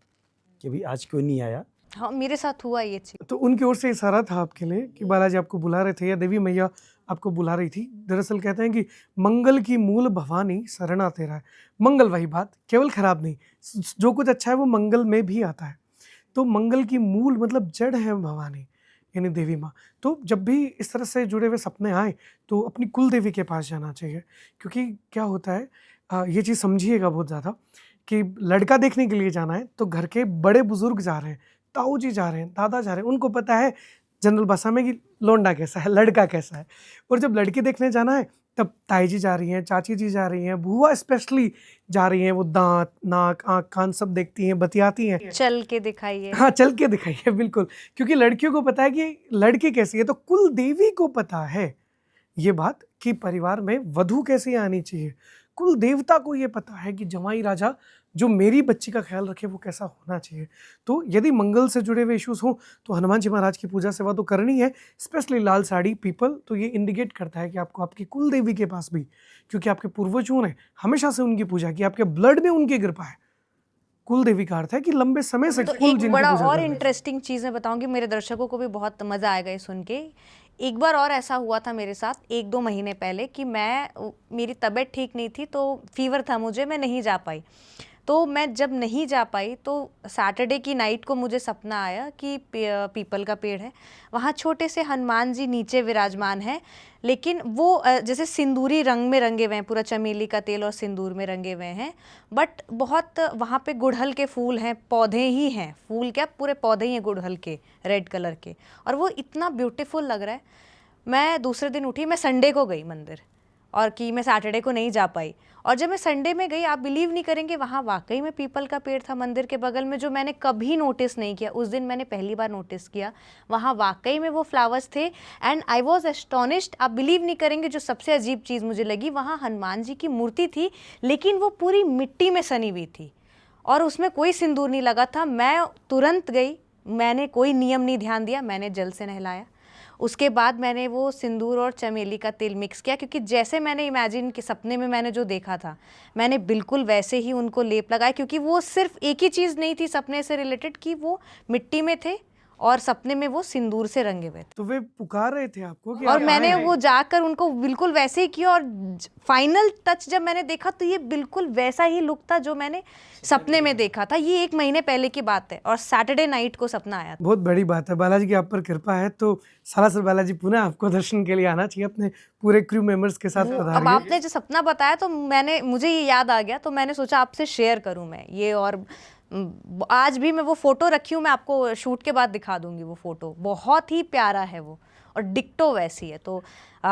कि भाई आज क्यों नहीं आया। हाँ, मेरे साथ हुआ ये चीज। तो उनकी ओर से इशारा था आपके लिए कि बालाजी आपको बुला रहे थे या देवी मैया आपको बुला रही थी। दरअसल कहते हैं कि मंगल की मूल भवानी शरणा तेरा है। मंगल वही बात, केवल खराब नहीं, जो कुछ अच्छा है वो मंगल में भी आता है। तो मंगल की मूल मतलब जड़ है भवानी यानी देवी माँ। तो जब भी इस तरह से जुड़े हुए सपने आए तो अपनी कुल देवी के पास जाना चाहिए, क्योंकि क्या होता है ये चीज़ समझिएगा बहुत ज़्यादा कि लड़का देखने के लिए जाना है तो घर के बड़े बुजुर्ग जा रहे हैं, ताऊ जी जा रहे हैं, दादा जा रहे हैं, उनको पता है जनरल भाषा में कि लौंडा कैसा है, लड़का कैसा है। और जब लड़की देखने जाना है तब ताई जी जा रही हैं, चाची जी जा रही हैं, बुआ स्पेशली जा रही हैं, वो दांत नाक आँख कान सब देखती हैं, बतियाती हैं, चल के दिखाइए। हाँ चल के दिखाइए, बिल्कुल, क्योंकि लड़कियों को पता है कि लड़की कैसी है। तो कुल देवी को पता है ये बात कि परिवार में वधू कैसे आनी चाहिए। कुल देवता को ये पता है कि जमाई राजा जो मेरी बच्ची का ख्याल रखे वो कैसा होना चाहिए। तो यदि मंगल से जुड़े हुए इश्यूज हों तो हनुमान जी महाराज की पूजा सेवा तो करनी है, स्पेशली लाल साड़ी पीपल। तो ये इंडिकेट करता है कि आपको आपकी कुल देवी के पास भी, क्योंकि आपके पूर्वजों ने हमेशा से उनकी पूजा की, आपके ब्लड में उनकी कृपा है। कुल देवी का अर्थ है कि लंबे समय से तो कुल एक जिनकी बड़ा पूजा और कर रहे हैं। इंटरेस्टिंग चीज़ मैं बताऊंगी, मेरे दर्शकों को भी बहुत मज़ा आएगा ये सुन के। एक बार और ऐसा हुआ था मेरे साथ 1-2 महीने पहले कि मेरी तबीयत ठीक नहीं थी, तो फीवर था मुझे, मैं नहीं जा पाई। तो मैं जब नहीं जा पाई तो सैटरडे की नाइट को मुझे सपना आया कि पीपल का पेड़ है, वहाँ छोटे से हनुमान जी नीचे विराजमान है, लेकिन वो जैसे सिंदूरी रंग में रंगे हुए हैं, पूरा चमेली का तेल और सिंदूर में रंगे हुए हैं। बट बहुत वहाँ पे गुड़हल के फूल हैं, पौधे ही हैं, फूल क्या पूरे पौधे ही हैं गुड़हल के, रेड कलर के, और वो इतना ब्यूटीफुल लग रहा है। मैं दूसरे दिन उठी, मैं संडे को गई मंदिर, और कि मैं सैटरडे को नहीं जा पाई। और जब मैं संडे में गई, आप बिलीव नहीं करेंगे, वहाँ वाकई में पीपल का पेड़ था मंदिर के बगल में, जो मैंने कभी नोटिस नहीं किया। उस दिन मैंने पहली बार नोटिस किया, वहाँ वाकई में वो फ्लावर्स थे एंड आई वॉज एस्टोनिश्ड। आप बिलीव नहीं करेंगे, जो सबसे अजीब चीज़ मुझे लगी, वहाँ हनुमान जी की मूर्ति थी, लेकिन वो पूरी मिट्टी में सनी हुई थी और उसमें कोई सिंदूर नहीं लगा था। मैं तुरंत गई, मैंने कोई नियम नहीं ध्यान दिया, मैंने जल से नहलाया। उसके बाद मैंने वो सिंदूर और चमेली का तेल मिक्स किया, क्योंकि जैसे मैंने इमेजिन कि सपने में मैंने जो देखा था, मैंने बिल्कुल वैसे ही उनको लेप लगाया, क्योंकि वो सिर्फ एक ही चीज़ नहीं थी सपने से रिलेटेड कि वो मिट्टी में थे और सपने में वो सिंदूर से रंगे हुए थे। तो वे पुकार रहे थे आपको कि और आप मैंने आए? वो जाकर उनको बिल्कुल वैसे ही किया, और फाइनल टच जब मैंने देखा तो ये बिल्कुल वैसा ही लुक था जो मैंने सपने में देखा था। ये 1 महीने पहले की बात है और सैटरडे नाइट को सपना आया था। बहुत बड़ी बात है, बालाजी की आप पर कृपा है। तो सालासर बालाजी पुनः आपको दर्शन के लिए आना चाहिए, अपने पूरे क्रू मेंबर्स के साथ अब पधारिए। आपने जो सपना बताया तो मुझे ये याद आ गया, तो मैंने सोचा आपसे शेयर करूं मैं ये। और आज भी मैं वो फोटो रखी हूँ, मैं आपको शूट के बाद दिखा दूंगी। वो फोटो बहुत ही प्यारा है वो, और डिक्टो वैसी है। तो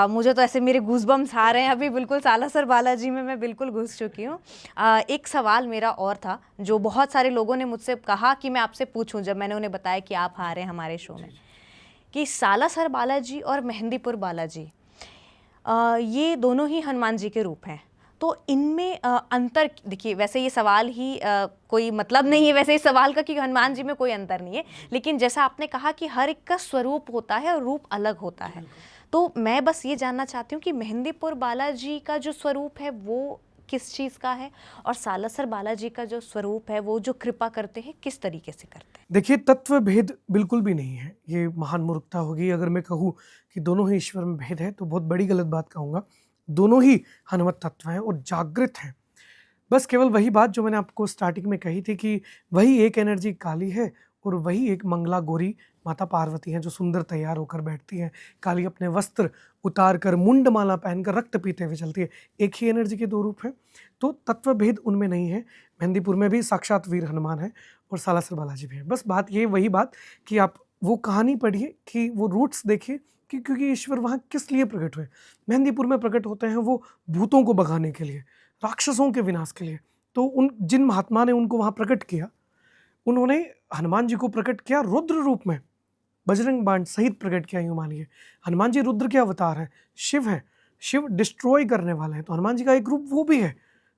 मुझे तो ऐसे मेरे गूज़बम्स आ रहे हैं अभी, बिल्कुल सालासर बालाजी में मैं बिल्कुल घुस चुकी हूँ। एक सवाल मेरा और था जो बहुत सारे लोगों ने मुझसे कहा कि मैं आपसे पूछूं, जब मैंने उन्हें बताया कि आप आ रहे हैं हमारे शो में, कि सालासर बालाजी और मेहंदीपुर बालाजी ये दोनों ही हनुमान जी के रूप हैं। तो इनमें अंतर, देखिए वैसे ये सवाल ही कोई मतलब नहीं है वैसे इस सवाल का कि हनुमान जी में कोई अंतर नहीं है, लेकिन जैसा आपने कहा कि हर एक का स्वरूप होता है और रूप अलग होता है। तो मैं बस ये जानना चाहती हूँ कि मेहंदीपुर बालाजी का जो स्वरूप है वो किस चीज़ का है, और सालासर बालाजी का जो स्वरूप है वो जो कृपा करते हैं किस तरीके से करते हैं? देखिए, तत्व भेद बिल्कुल भी नहीं है, ये महान मूर्खता होगी अगर मैं कहूँ कि दोनों ही ईश्वर में भेद है, तो बहुत बड़ी गलत बात कहूँगा। दोनों ही हनुमत तत्व हैं और जागृत हैं। बस केवल वही बात जो मैंने आपको स्टार्टिंग में कही थी कि वही एक एनर्जी काली है और वही एक मंगला गौरी माता पार्वती हैं जो सुंदर तैयार होकर बैठती हैं। काली अपने वस्त्र उतार कर मुंडमाला पहनकर रक्त पीते हुए चलती है। एक ही एनर्जी के दो रूप हैं, तो तत्व भेद उनमें नहीं है। मेहंदीपुर में भी साक्षात वीर हनुमान है और सालासर बालाजी भी है। बस बात ये वही बात कि आप वो कहानी पढ़िए, कि वो रूट्स देखिए कि क्योंकि ईश्वर वहाँ किस लिए प्रकट हुए। मेहंदीपुर में प्रकट होते हैं वो भूतों को भगाने के लिए, राक्षसों के विनाश के लिए। तो उन जिन महात्मा ने उनको वहाँ प्रकट किया, उन्होंने हनुमान जी को प्रकट किया रुद्र रूप में, बजरंग बाण सहित प्रकट किया। यूँ मानिए हनुमान जी रुद्र के अवतार हैं, शिव हैं, शिव डिस्ट्रॉय करने वाले हैं। तो हनुमान जी का एक रूप वो भी है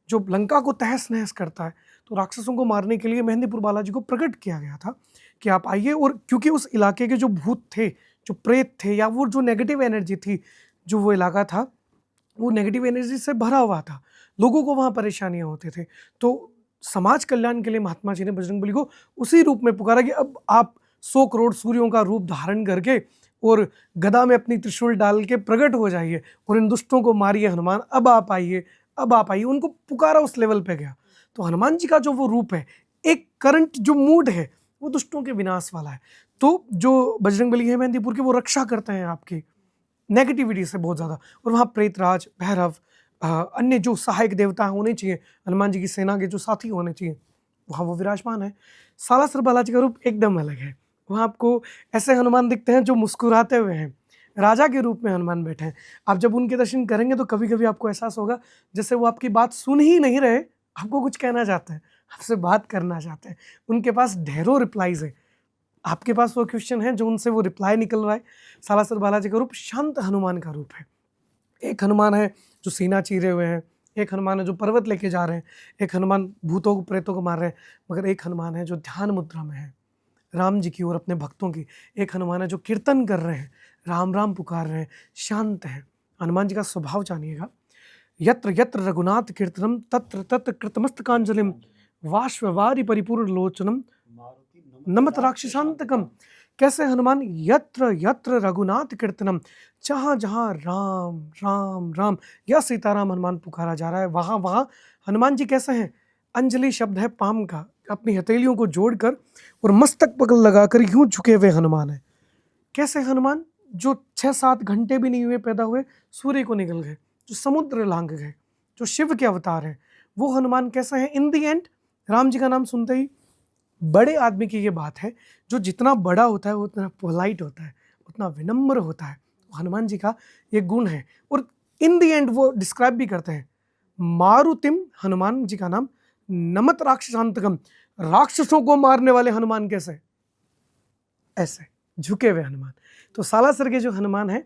जो लंका को तहस नहस करता है। तो राक्षसों को मारने के लिए मेहंदीपुर बालाजी को प्रकट किया गया था कि आप आइए। और क्योंकि उस इलाके के जो भूत थे, जो प्रेत थे, या वो जो नेगेटिव एनर्जी थी, जो वो इलाका था वो नेगेटिव एनर्जी से भरा हुआ था, लोगों को वहाँ परेशानियाँ होती थी। तो समाज कल्याण के लिए महात्मा जी ने बजरंगबली को उसी रूप में पुकारा कि अब आप 100 करोड़ सूर्यों का रूप धारण करके और गदा में अपनी त्रिशूल डाल के प्रकट हो जाइए और इन दुष्टों को मारिए हनुमान, अब आप आइए, अब आप आइए। उनको पुकारा उस लेवल पे गया। तो हनुमान जी का जो वो रूप है, एक करंट जो मूड है वो दुष्टों के विनाश वाला है। तो जो बजरंगबली है मेहंदीपुर के, वो रक्षा करते हैं आपकी नेगेटिविटी से बहुत ज़्यादा। और वहाँ प्रेतराज, भैरव, अन्य जो सहायक देवता होने चाहिए, हनुमान जी की सेना के जो साथी होने चाहिए, वहाँ वो विराजमान है। सालासर बालाजी का रूप एकदम अलग है। वहाँ आपको ऐसे हनुमान दिखते हैं जो मुस्कुराते हुए हैं, राजा के रूप में हनुमान बैठे हैं। आप जब उनके दर्शन करेंगे तो कभी कभी आपको एहसास होगा जैसे वो आपकी बात सुन ही नहीं रहे, आपको कुछ कहना चाहते हैं, आपसे बात करना चाहते हैं। उनके पास ढेरों रिप्लाईज है, आपके पास वो क्वेश्चन है जो उनसे वो रिप्लाई निकल रहा है। सालासर बालाजी का रूप शांत हनुमान का रूप है। एक हनुमान है जो सीना चीरे हुए हैं, एक हनुमान है जो पर्वत लेके जा रहे हैं, एक हनुमान भूतों को प्रेतों को मार रहे हैं, मगर एक हनुमान है जो ध्यान मुद्रा में है राम जी की और अपने भक्तों की। एक हनुमान है जो कीर्तन कर रहे हैं, राम राम पुकार रहे हैं, शांत है। हनुमान जी का स्वभाव जानिएगा। यत्र यत्र रघुनाथ कीर्तनम तत्र तत्र कृतमस्तकांजलिम वाश्ववारी परिपूर्ण लोचनम नमत राक्षसांतकम। कैसे हनुमान, यत्र यत्र रघुनाथ कीर्तनम, जहाँ जहाँ राम राम राम या सीताराम हनुमान पुकारा जा रहा है, वहाँ वहाँ हनुमान जी कैसे हैं। अंजलि शब्द है पाम का, अपनी हथेलियों को जोड़कर और मस्तक पकड़ लगाकर यूं झुके हुए हनुमान है। कैसे हनुमान, जो 6-7 घंटे भी नहीं हुए पैदा हुए, सूर्य को निकल गए, जो समुद्र लांघ गए, जो शिव के अवतार हैं, वो हनुमान कैसे हैं। इन दी एंड राम जी का नाम सुनते ही बड़े आदमी की ये बात है, जो जितना बड़ा होता है वो उतना पोलाइट होता है, उतना विनम्र होता है। हनुमान जी का ये गुण है। और इन दी एंड वो डिस्क्राइब भी करते हैं, मारुतिम हनुमान जी का नाम, नमत राक्षसांतकम, राक्षसों को मारने वाले हनुमान कैसे, ऐसे झुके हुए हनुमान। तो सालासर के जो हनुमान है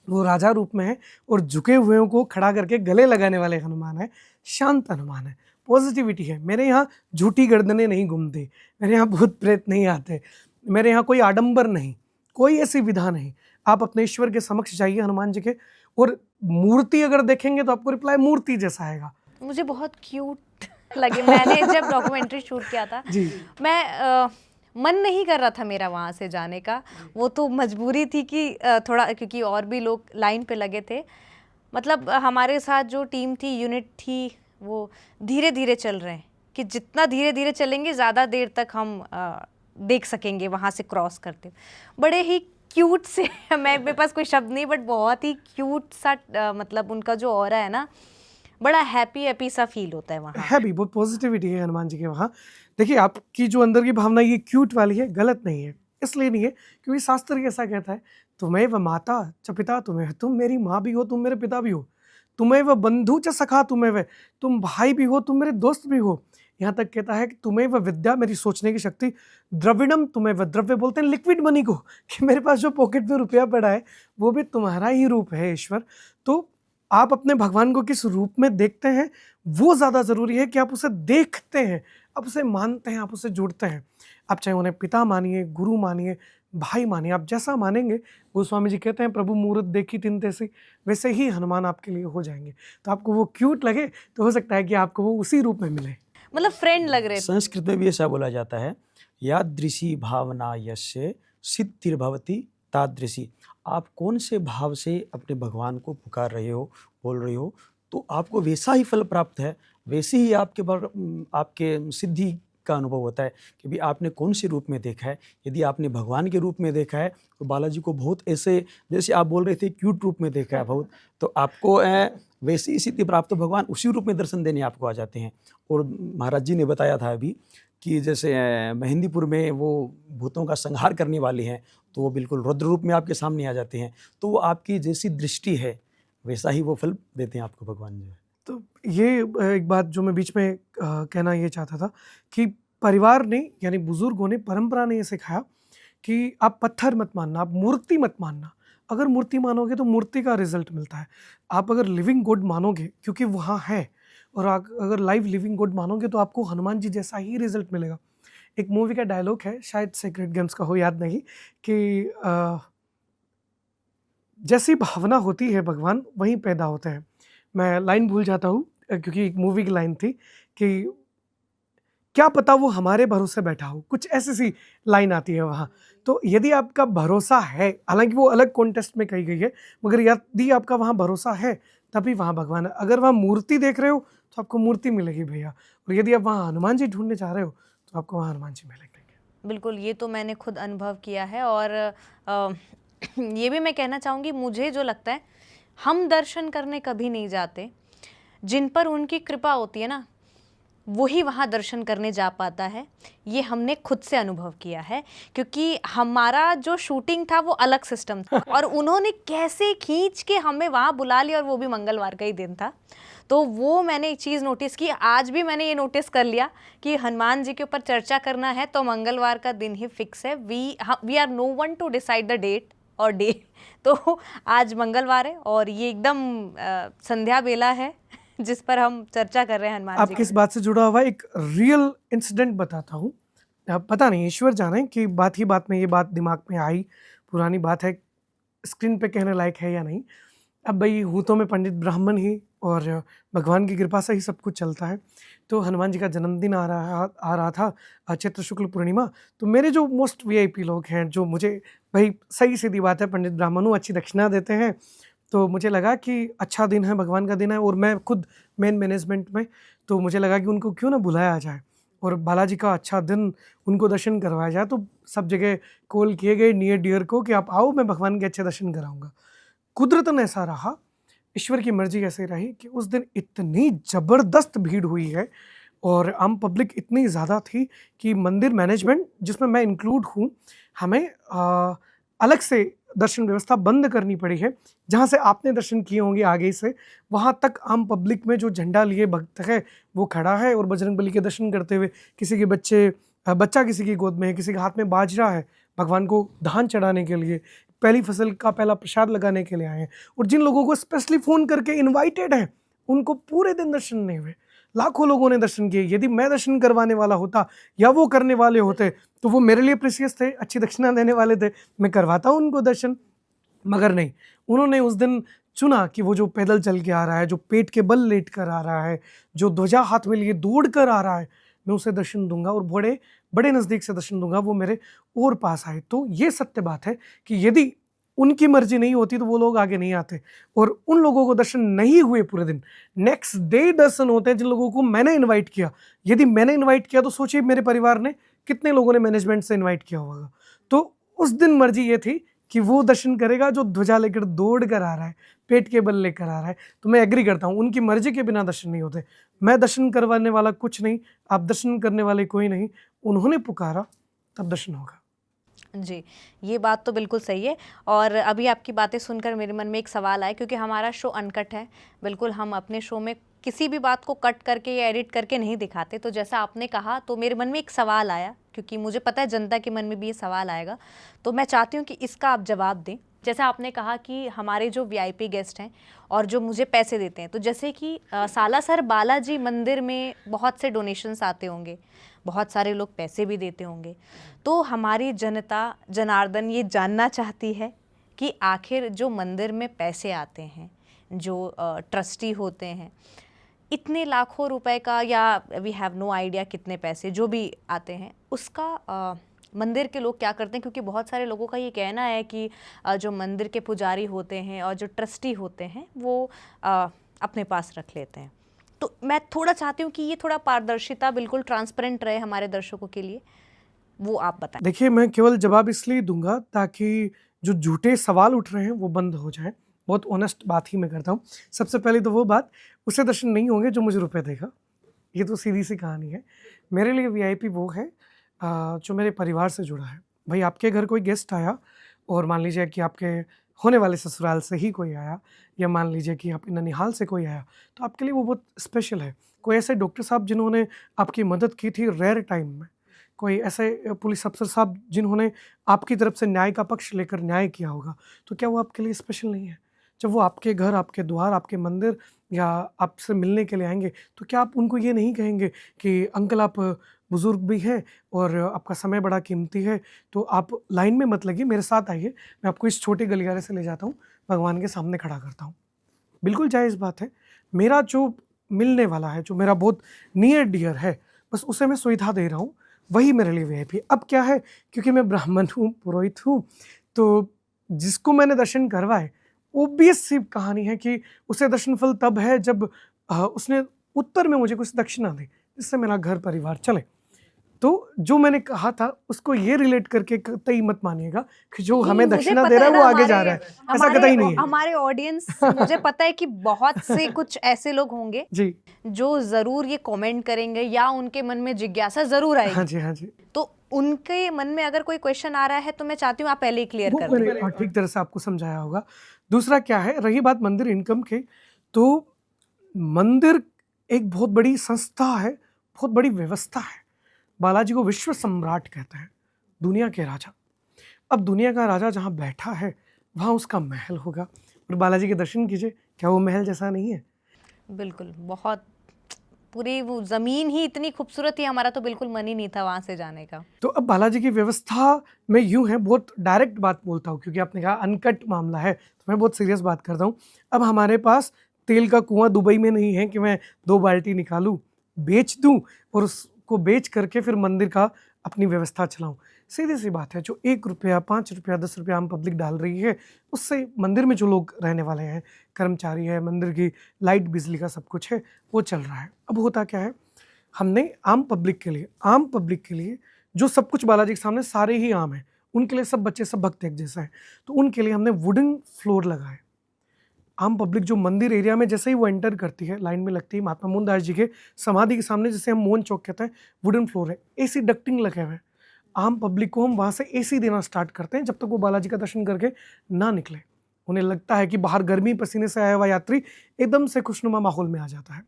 वो राजा रूप में है और झुके हुए को खड़ा करके गले लगाने वाले हनुमान है, शांत हनुमान है, पॉजिटिविटी है। मेरे यहाँ झूठी गर्दनें नहीं घूमती, मेरे यहाँ भूत प्रेत नहीं आते, मेरे यहाँ कोई आडंबर नहीं, कोई ऐसी विधा नहीं। आप अपने ईश्वर के समक्ष जाइए हनुमान जी के, और मूर्ति अगर देखेंगे तो आपको रिप्लाई मूर्ति जैसा आएगा। मुझे बहुत क्यूट लगे। मैंने जब डॉक्यूमेंट्री शूट किया था जी, मैं मन नहीं कर रहा था मेरा वहाँ से जाने का। वो तो मजबूरी थी कि थोड़ा, क्योंकि और भी लोग लाइन पे लगे थे। मतलब हमारे साथ जो टीम थी, यूनिट थी, वो धीरे धीरे चल रहे हैं कि जितना धीरे धीरे चलेंगे ज़्यादा देर तक हम देख सकेंगे वहाँ से क्रॉस करते हुए। बड़े ही क्यूट से मेरे पास कोई शब्द नहीं, बट बहुत ही क्यूट सा मतलब उनका जो ऑरा है ना, बड़ा हैप्पी हैप्पी सा फील होता है वहाँ। है भी, बहुत पॉजिटिविटी है हनुमान जी के वहाँ। देखिए, आपकी जो अंदर की भावना ये क्यूट वाली है, गलत नहीं है। इसलिए नहीं है क्योंकि शास्त्र ऐसा कहता है, तुम्हें व माता च पिता तुम्हें, तुम मेरी माँ भी हो, तुम मेरे पिता भी हो। तुम्हें व बंधु च सखा तुम्हें व, तुम भाई भी हो, तुम मेरे दोस्त भी हो। यहाँ तक कहता है कि तुम्हें व विद्या, मेरी सोचने की शक्ति, द्रविणम, तुम्हें व, द्रव्य बोलते हैं लिक्विड मनी को, कि मेरे पास जो पॉकेट में रुपया पड़ा है वो भी तुम्हारा ही रूप है ईश्वर। तो आप अपने भगवान को किस रूप में देखते हैं, वो ज़्यादा ज़रूरी है कि आप उसे देखते हैं, आप उसे मानते हैं, आप उसे जुड़ते हैं। आप चाहे उन्हें पिता मानिए, गुरु मानिए, भाई मानिए, आप जैसा मानेंगे, गोस्वामी जी कहते हैं प्रभु मूरत देखी तिन तैसी, वैसे ही हनुमान आपके लिए हो जाएंगे। तो आपको वो क्यूट लगे तो हो सकता है कि आपको वो उसी रूप में मिले। मतलब फ्रेंड लग रहे थे। संस्कृत में भी ऐसा बोला जाता है, यादृशी भावना यस्य सिद्धिर्भवति तादृशी। आप कौन से भाव से अपने भगवान को पुकार रहे हो, बोल रहे हो, तो आपको वैसा ही फल प्राप्त है, वैसे ही आपके सिद्धि का अनुभव होता है कि भी आपने कौन से रूप में देखा है। यदि आपने भगवान के रूप में देखा है तो बालाजी को बहुत ऐसे, जैसे आप बोल रहे थे, क्यूट रूप में देखा है बहुत, तो आपको वैसी सिद्धि प्राप्त, भगवान उसी रूप में दर्शन देने आपको आ जाते हैं। और महाराज जी ने बताया था अभी कि जैसे मेहंदीपुर में वो भूतों का संहार करने वाले हैं, तो वो बिल्कुल रुद्र रूप में आपके सामने आ जाते हैं। तो वो आपकी जैसी दृष्टि है वैसा ही वो फल देते हैं आपको भगवान जी। तो ये एक बात जो मैं बीच में कहना ये चाहता था कि परिवार ने, यानी बुजुर्गों ने, परंपरा ने ये सिखाया कि आप पत्थर मत मानना, आप मूर्ति मत मानना। अगर मूर्ति मानोगे तो मूर्ति का रिजल्ट मिलता है। आप अगर लिविंग गॉड मानोगे, क्योंकि वहाँ है, और अगर लाइव लिविंग गॉड मानोगे तो आपको हनुमान जी जैसा ही रिजल्ट मिलेगा। एक मूवी का डायलॉग है, शायद सेक्रेड गेम्स का हो, याद नहीं, कि जैसी भावना होती है भगवान वहीं पैदा होते हैं। मैं लाइन भूल जाता हूँ क्योंकि एक मूवी की लाइन थी कि क्या पता वो हमारे भरोसे बैठा हो, कुछ ऐसी सी लाइन आती है वहाँ। तो यदि आपका भरोसा है, हालांकि वो अलग कॉन्टेक्स्ट में कही गई है, मगर यदि आपका वहाँ भरोसा है तभी वहाँ भगवान है। अगर वहाँ मूर्ति देख रहे हो तो आपको मूर्ति मिलेगी भैया, और यदि आप वहाँ हनुमान जी ढूंढने जा रहे हो तो आपको वहाँ हनुमान जी मिलेंगे। बिल्कुल, ये तो मैंने खुद अनुभव किया है। और ये भी मैं कहना चाहूँगी, मुझे जो लगता है, हम दर्शन करने कभी नहीं जाते, जिन पर उनकी कृपा होती है ना, वही वहाँ दर्शन करने जा पाता है। ये हमने खुद से अनुभव किया है, क्योंकि हमारा जो शूटिंग था वो अलग सिस्टम था, और उन्होंने कैसे खींच के हमें वहाँ बुला लिया, और वो भी मंगलवार का ही दिन था। तो वो मैंने एक चीज़ नोटिस की, आज भी मैंने ये नोटिस कर लिया कि हनुमान जी के ऊपर चर्चा करना है तो मंगलवार का दिन ही फिक्स है। We are no one to decide the date और डे। तो आज मंगलवार है और ये एकदम संध्या बेला है जिस पर हम चर्चा कर रहे हैं हनुमान जी आपकी इस बात से जुड़ा हुआ एक रियल इंसिडेंट बताता हूँ। पता नहीं, ईश्वर जाने कि बात ही बात में ये बात दिमाग में आई, पुरानी बात है, स्क्रीन पे कहने लायक है या नहीं। अब भाई हूँ तो मैं पंडित ब्राह्मण ही, और भगवान की कृपा से ही सब कुछ चलता है। तो हनुमान जी का जन्मदिन आ रहा था, चैत्र शुक्ल पूर्णिमा। तो मेरे जो मोस्ट वीआईपी लोग हैं, जो मुझे, भाई सही सीधी बात है, पंडित ब्राह्मण हूँ, अच्छी दक्षिणा देते हैं, तो मुझे लगा कि अच्छा दिन है, भगवान का दिन है, और मैं खुद मेन मैनेजमेंट में, तो मुझे लगा कि उनको क्यों ना बुलाया जाए और बालाजी का अच्छा दिन उनको दर्शन करवाया जाए। तो सब जगह कॉल किए गए नियर डियर को कि आप आओ, मैं भगवान के अच्छे दर्शन कराऊंगा। कुदरतन ऐसा रहा, ईश्वर की मर्जी ऐसे रही कि उस दिन इतनी ज़बरदस्त भीड़ हुई है और आम पब्लिक इतनी ज़्यादा थी कि मंदिर मैनेजमेंट, जिसमें मैं इंक्लूड हूँ, हमें अलग से दर्शन व्यवस्था बंद करनी पड़ी है। जहाँ से आपने दर्शन किए होंगे आगे से, वहाँ तक आम पब्लिक में जो झंडा लिए भक्त है वो खड़ा है, और बजरंगबली के दर्शन करते हुए किसी के बच्चा किसी की गोद में है, किसी के हाथ में बाजरा है, भगवान को धान चढ़ाने के लिए, पहली फसल का पहला प्रसाद लगाने के लिए आए हैं। और जिन लोगों को स्पेशली फ़ोन करके इनवाइटेड हैं, उनको पूरे दिन दर्शन नहीं हुए, लाखों लोगों ने दर्शन किए। यदि मैं दर्शन करवाने वाला होता या वो करने वाले होते तो वो मेरे लिए प्रेशियस थे, अच्छी दक्षिणा देने वाले थे, मैं करवाता उनको दर्शन। मगर नहीं, उन्होंने उस दिन चुना कि वो जो पैदल चल के आ रहा है, जो पेट के बल लेट कर आ रहा है, जो ध्वजा हाथ में लिए दौड़ कर आ रहा है, मैं उसे दर्शन दूंगा और बड़े बड़े नज़दीक से दर्शन दूंगा, वो मेरे और पास आए। तो ये सत्य बात है कि यदि उनकी मर्जी नहीं होती तो वो लोग आगे नहीं आते, और उन लोगों को दर्शन नहीं हुए पूरे दिन, नेक्स्ट डे दर्शन होते हैं जिन लोगों को मैंने इनवाइट किया। यदि मैंने इनवाइट किया तो सोचिए मेरे परिवार ने कितने लोगों ने मैनेजमेंट से इनवाइट किया होगा। तो उस दिन मर्जी ये थी कि वो दर्शन करेगा जो ध्वजा लेकर दौड़ कर आ रहा है, पेट के बल लेकर आ रहा है। तो मैं एग्री करता हूँ, उनकी मर्जी के बिना दर्शन नहीं होते। मैं दर्शन करवाने वाला कुछ नहीं, आप दर्शन करने वाले कोई नहीं, उन्होंने पुकारा तब दर्शन होगा। जी, ये बात तो बिल्कुल सही है। और अभी आपकी बातें सुनकर मेरे मन में एक सवाल आया, क्योंकि हमारा शो अनकट है, बिल्कुल हम अपने शो में किसी भी बात को कट करके या एडिट करके नहीं दिखाते। तो जैसा आपने कहा तो मेरे मन में एक सवाल आया, क्योंकि मुझे पता है जनता के मन में भी ये सवाल आएगा, तो मैं चाहती हूँ कि इसका आप जवाब दें। जैसा आपने कहा कि हमारे जो वीआईपी गेस्ट हैं और जो मुझे पैसे देते हैं, तो जैसे कि सालासर बालाजी मंदिर में बहुत से डोनेशंस आते होंगे, बहुत सारे लोग पैसे भी देते होंगे, तो हमारी जनता जनार्दन ये जानना चाहती है कि आखिर जो मंदिर में पैसे आते हैं, जो ट्रस्टी होते हैं, इतने लाखों रुपए का, या वी हैव नो आइडिया कितने पैसे जो भी आते हैं, उसका मंदिर के लोग क्या करते हैं? क्योंकि बहुत सारे लोगों का ये कहना है कि जो मंदिर के पुजारी होते हैं और जो ट्रस्टी होते हैं वो अपने पास रख लेते हैं। तो मैं थोड़ा चाहती हूँ कि ये थोड़ा पारदर्शिता, बिल्कुल ट्रांसपेरेंट रहे हमारे दर्शकों के लिए, वो आप बताएं। देखिए, मैं केवल जवाब इसलिए दूंगा ताकि जो झूठे सवाल उठ रहे हैं वो बंद हो जाएं। बहुत ऑनेस्ट बात ही मैं करता हूँ। सबसे पहले तो वो बात, उसे दर्शन नहीं होंगे जो मुझे रुपए देगा, ये तो सीधी सी कहानी है। मेरे लिए वीआईपी वो है जो मेरे परिवार से जुड़ा है। भाई, आपके घर कोई गेस्ट आया और मान लीजिए कि आपके होने वाले ससुराल से ही कोई आया, या मान लीजिए कि आपके ननिहाल से कोई आया, तो आपके लिए वो बहुत स्पेशल है। कोई ऐसे डॉक्टर साहब जिन्होंने आपकी मदद की थी रेयर टाइम में, कोई ऐसे पुलिस अफसर साहब जिन्होंने आपकी तरफ से न्याय का पक्ष लेकर न्याय किया होगा, तो क्या वो आपके लिए स्पेशल नहीं है? जब वो आपके घर, आपके द्वार, आपके मंदिर या आपसे मिलने के लिए आएंगे, तो क्या आप उनको ये नहीं कहेंगे कि अंकल आप बुज़ुर्ग भी हैं और आपका समय बड़ा कीमती है, तो आप लाइन में मत लगिए, मेरे साथ आइए, मैं आपको इस छोटे गलियारे से ले जाता हूँ, भगवान के सामने खड़ा करता हूँ। बिल्कुल जायज़ बात है। मेरा जो मिलने वाला है, जो मेरा बहुत नियर डियर है, बस उसे मैं सुविधा दे रहा हूँ, वही मेरे लिए वीआईपी। अब क्या है, क्योंकि मैं ब्राह्मण हूँ, पुरोहित हूँ, तो जिसको मैंने दर्शन करवाए, ऑब्वियस सी कहानी है कि उसे दर्शन फल तब है जब उसने उत्तर में मुझे कुछ दक्षिणा दी, जिससे मेरा घर परिवार चले। तो जो मैंने कहा था उसको ये रिलेट करके कतई मत मानिएगा कि जो हमें मुझे दक्षिणा पता दे रहा है है वो ना, आगे जा रहा है, ऐसा कतई नहीं है। हमारे ऑडियंस, मुझे पता है कि बहुत से कुछ ऐसे लोग होंगे जी, जो जरूर ये कमेंट करेंगे या उनके मन में जिज्ञासा जरूर हाँ आएगी। जी, हाँ जी। तो उनके मन में अगर कोई क्वेश्चन आ रहा है तो मैं चाहती हूँ आप पहले ही क्लियर वो कर मैंने दें। ठीक तरह से आपको समझाया होगा। दूसरा क्या है, रही बात मंदिर इनकम की, तो मंदिर एक बहुत बड़ी संस्था है, बहुत बड़ी व्यवस्था है। बालाजी को विश्व सम्राट कहते हैं, दुनिया के राजा। अब दुनिया का राजा जहाँ बैठा है वहाँ उसका महल होगा, और बालाजी के दर्शन कीजिए, क्या वो महल जैसा नहीं है? बिल्कुल, बहुत, पूरी वो जमीन ही इतनी खूबसूरत थी, हमारा तो बिल्कुल मन ही नहीं था वहां से जाने का। तो अब बालाजी की व्यवस्था में यूं है, बहुत डायरेक्ट बात बोलता हूँ क्योंकि आपने कहा अनकट मामला है, तो मैं बहुत सीरियस बात करता हूँ। अब हमारे पास तेल का कुआं दुबई में नहीं है कि मैं 2 बाल्टी निकालूं, बेच दूं और उसको बेच करके फिर मंदिर का अपनी व्यवस्था चलाऊं। सीधी सी बात है, जो 1 रुपया, 5 रुपया, 10 रुपया आम पब्लिक डाल रही है, उससे मंदिर में जो लोग रहने वाले हैं, कर्मचारी है, मंदिर की लाइट बिजली का सब कुछ है, वो चल रहा है। अब होता क्या है, हमने आम पब्लिक के लिए जो सब कुछ बालाजी के सामने सारे ही आम हैं, उनके लिए सब बच्चे, सब भक्त एक जैसा है, तो उनके लिए हमने वुडन फ्लोर लगाए। आम पब्लिक जो मंदिर एरिया में जैसे ही वो एंटर करती है, लाइन में लगती है, महात्मा मोहनदास जी के समाधि के सामने, जिसे हम मोहन चौक कहते हैं, वुडन फ्लोर है, एसी डक्टिंग लगे हुए हैं। आम पब्लिक को हम वहाँ से एसी देना स्टार्ट करते हैं जब तक वो बालाजी का दर्शन करके ना निकले। उन्हें लगता है कि बाहर गर्मी पसीने से आया हुआ यात्री एकदम से खुशनुमा माहौल में आ जाता है।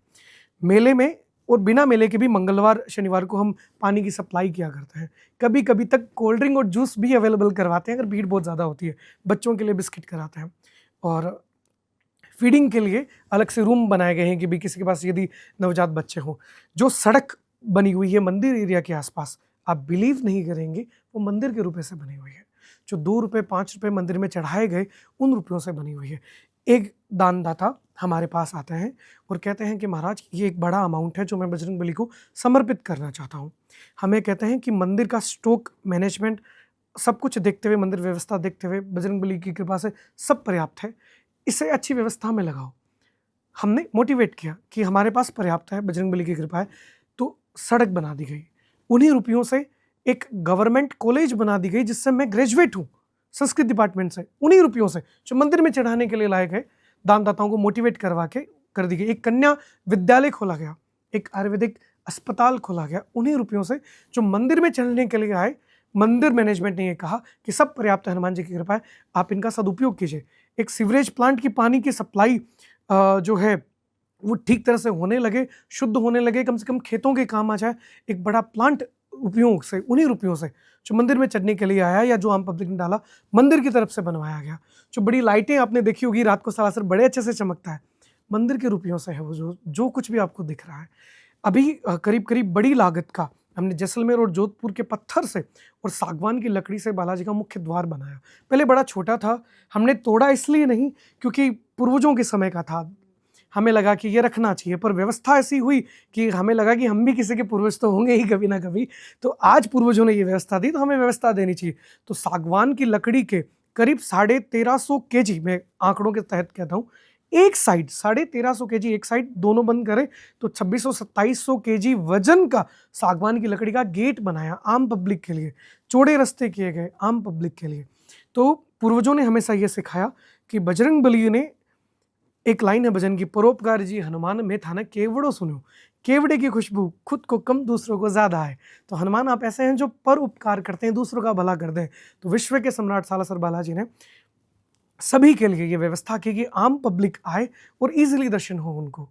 मेले में और बिना मेले के भी मंगलवार शनिवार को हम पानी की सप्लाई किया करते हैं। कभी कभी तक कोल्ड ड्रिंक और जूस भी अवेलेबल करवाते हैं अगर भीड़ बहुत ज़्यादा होती है। बच्चों के लिए बिस्किट कराते हैं, और फीडिंग के लिए अलग से रूम बनाए गए हैं कि भी किसी के पास यदि नवजात बच्चे हों। जो सड़क बनी हुई है मंदिर एरिया के आसपास, आप बिलीव नहीं करेंगे, वो मंदिर के रुपए से बनी हुई है। जो 2 रुपये 5 रुपये मंदिर में चढ़ाए गए, उन रुपयों से बनी हुई है। एक दानदाता हमारे पास आते हैं और कहते हैं कि महाराज ये एक बड़ा अमाउंट है जो मैं बजरंग बली को समर्पित करना चाहता हूँ। हमें कहते हैं कि मंदिर का स्टॉक मैनेजमेंट सब कुछ देखते हुए, मंदिर व्यवस्था देखते हुए बजरंग बली की कृपा से सब पर्याप्त है, इसे अच्छी व्यवस्था में लगाओ। हमने मोटिवेट किया कि हमारे पास पर्याप्त है, बजरंग बली की कृपा है, तो सड़क बना दी गई। उन्हीं रुपयों से एक गवर्नमेंट कॉलेज बना दी गई जिससे मैं ग्रेजुएट हूँ संस्कृत डिपार्टमेंट से। उन्हीं रुपयों से जो मंदिर में चढ़ाने के लिए लाए गए, दानदाताओं को मोटिवेट करवा के कर दी गई। एक कन्या विद्यालय खोला गया, एक आयुर्वेदिक अस्पताल खोला गया, उन्हीं रुपयों से जो मंदिर में चढ़ने के लिए आए। मंदिर मैनेजमेंट ने ये कहा कि सब पर्याप्त है, हनुमान जी की कृपा है, आप इनका सदुपयोग कीजिए। एक सीवरेज प्लांट की पानी की सप्लाई जो है वो ठीक तरह से होने लगे, शुद्ध होने लगे, कम से कम खेतों के काम आ जाए। एक बड़ा प्लांट उपयोग से, उन्हीं रुपयों से जो मंदिर में चढ़ने के लिए आया या जो आम पब्लिक ने डाला, मंदिर की तरफ से बनवाया गया। जो बड़ी लाइटें आपने देखी होगी रात को सरासर बड़े अच्छे से चमकता है, मंदिर के रुपयों से है वो। जो कुछ भी आपको दिख रहा है अभी करीब करीब बड़ी लागत का हमने जैसलमेर और जोधपुर के पत्थर से और सागवान की लकड़ी से बालाजी का मुख्य द्वार बनाया। पहले बड़ा छोटा था, हमने तोड़ा इसलिए नहीं क्योंकि पूर्वजों के समय का था, हमें लगा कि ये रखना चाहिए, पर व्यवस्था ऐसी हुई कि हमें लगा कि हम भी किसी के पूर्वज तो होंगे ही कभी ना कभी, तो आज पूर्वजों ने ये व्यवस्था दी तो हमें व्यवस्था देनी चाहिए। तो सागवान की लकड़ी के करीब 1350 केजी, मैं आंकड़ों के तहत कहता हूँ, एक साइड 1350 केजी एक साइड, दोनों बंद करें तो 2600-2700 केजी वजन का सागवान की लकड़ी का गेट बनाया आम पब्लिक के लिए, चौड़े रास्ते किए गए आम पब्लिक के लिए। तो पूर्वजों ने हमेशा ये सिखाया कि बजरंग बली ने, एक लाइन है भजन की, परोपकार जी हनुमान में था न केवड़ो सुनो, केवड़े की खुशबू खुद को कम दूसरों को ज्यादा है। तो हनुमान आप ऐसे हैं जो पर उपकार करते हैं, दूसरों का भला करते हैं। तो विश्व के सम्राट सालासर बालाजी ने सभी के लिए ये व्यवस्था की कि आम पब्लिक आए और इजीली दर्शन हो उनको।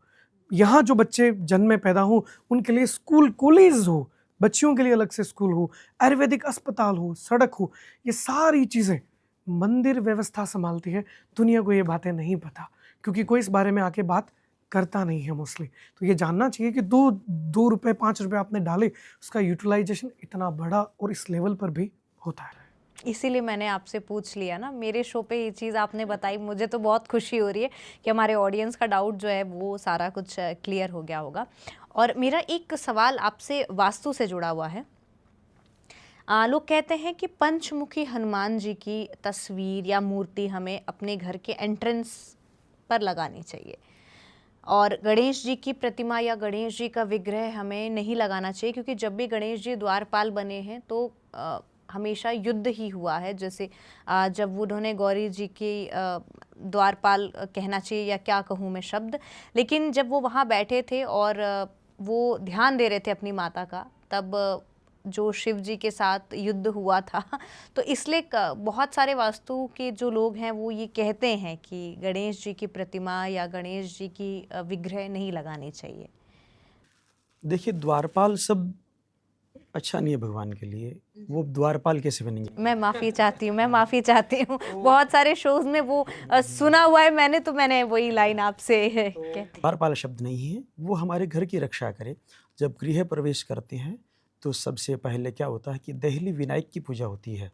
यहाँ जो बच्चे जन्म में पैदा हो उनके लिए स्कूल कॉलेज हो, बच्चियों के लिए अलग से स्कूल हो, आयुर्वेदिक अस्पताल हो, सड़क हो, ये सारी चीज़ें मंदिर व्यवस्था संभालती है। दुनिया को ये बातें नहीं पता क्योंकि कोई इस बारे में आके बात करता नहीं है मोस्टली। तो ये जानना चाहिए कि 2 रुपये 5 रुपये आपने डाले, उसका यूटिलाइजेशन इतना बड़ा और इस लेवल पर भी होता है। इसीलिए मैंने आपसे पूछ लिया ना, मेरे शो पे ये चीज़ आपने बताई, मुझे तो बहुत खुशी हो रही है कि हमारे ऑडियंस का डाउट जो है वो सारा कुछ क्लियर हो गया होगा। और मेरा एक सवाल आपसे वास्तु से जुड़ा हुआ है। लोग कहते हैं कि पंचमुखी हनुमान जी की तस्वीर या मूर्ति हमें अपने घर के एंट्रेंस पर लगानी चाहिए, और गणेश जी की प्रतिमा या गणेश जी का विग्रह हमें नहीं लगाना चाहिए, क्योंकि जब भी गणेश जी द्वारपाल बने हैं तो हमेशा युद्ध ही हुआ है। जैसे जब उन्होंने गौरी जी की द्वारपाल कहना चाहिए या क्या कहूँ मैं शब्द, लेकिन जब वो वहाँ बैठे थे और वो ध्यान दे रहे थे अपनी माता का, तब जो शिव जी के साथ युद्ध हुआ था। तो इसलिए बहुत सारे वास्तु के जो लोग हैं वो ये कहते हैं कि गणेश जी की प्रतिमा या गणेश जी की विग्रह नहीं लगानी चाहिए। देखिए, द्वारपाल शब्द अच्छा नहीं है भगवान के लिए, वो द्वारपाल कैसे बनेंगे? मैं माफ़ी चाहती हूँ। बहुत सारे शोज़ में वो सुना हुआ है मैंने, तो मैंने वही लाइन आपसे कहती। द्वारपाल शब्द नहीं है, वो हमारे घर की रक्षा करे। जब गृह प्रवेश करते हैं तो सबसे पहले क्या होता है कि देहली विनायक की पूजा होती है।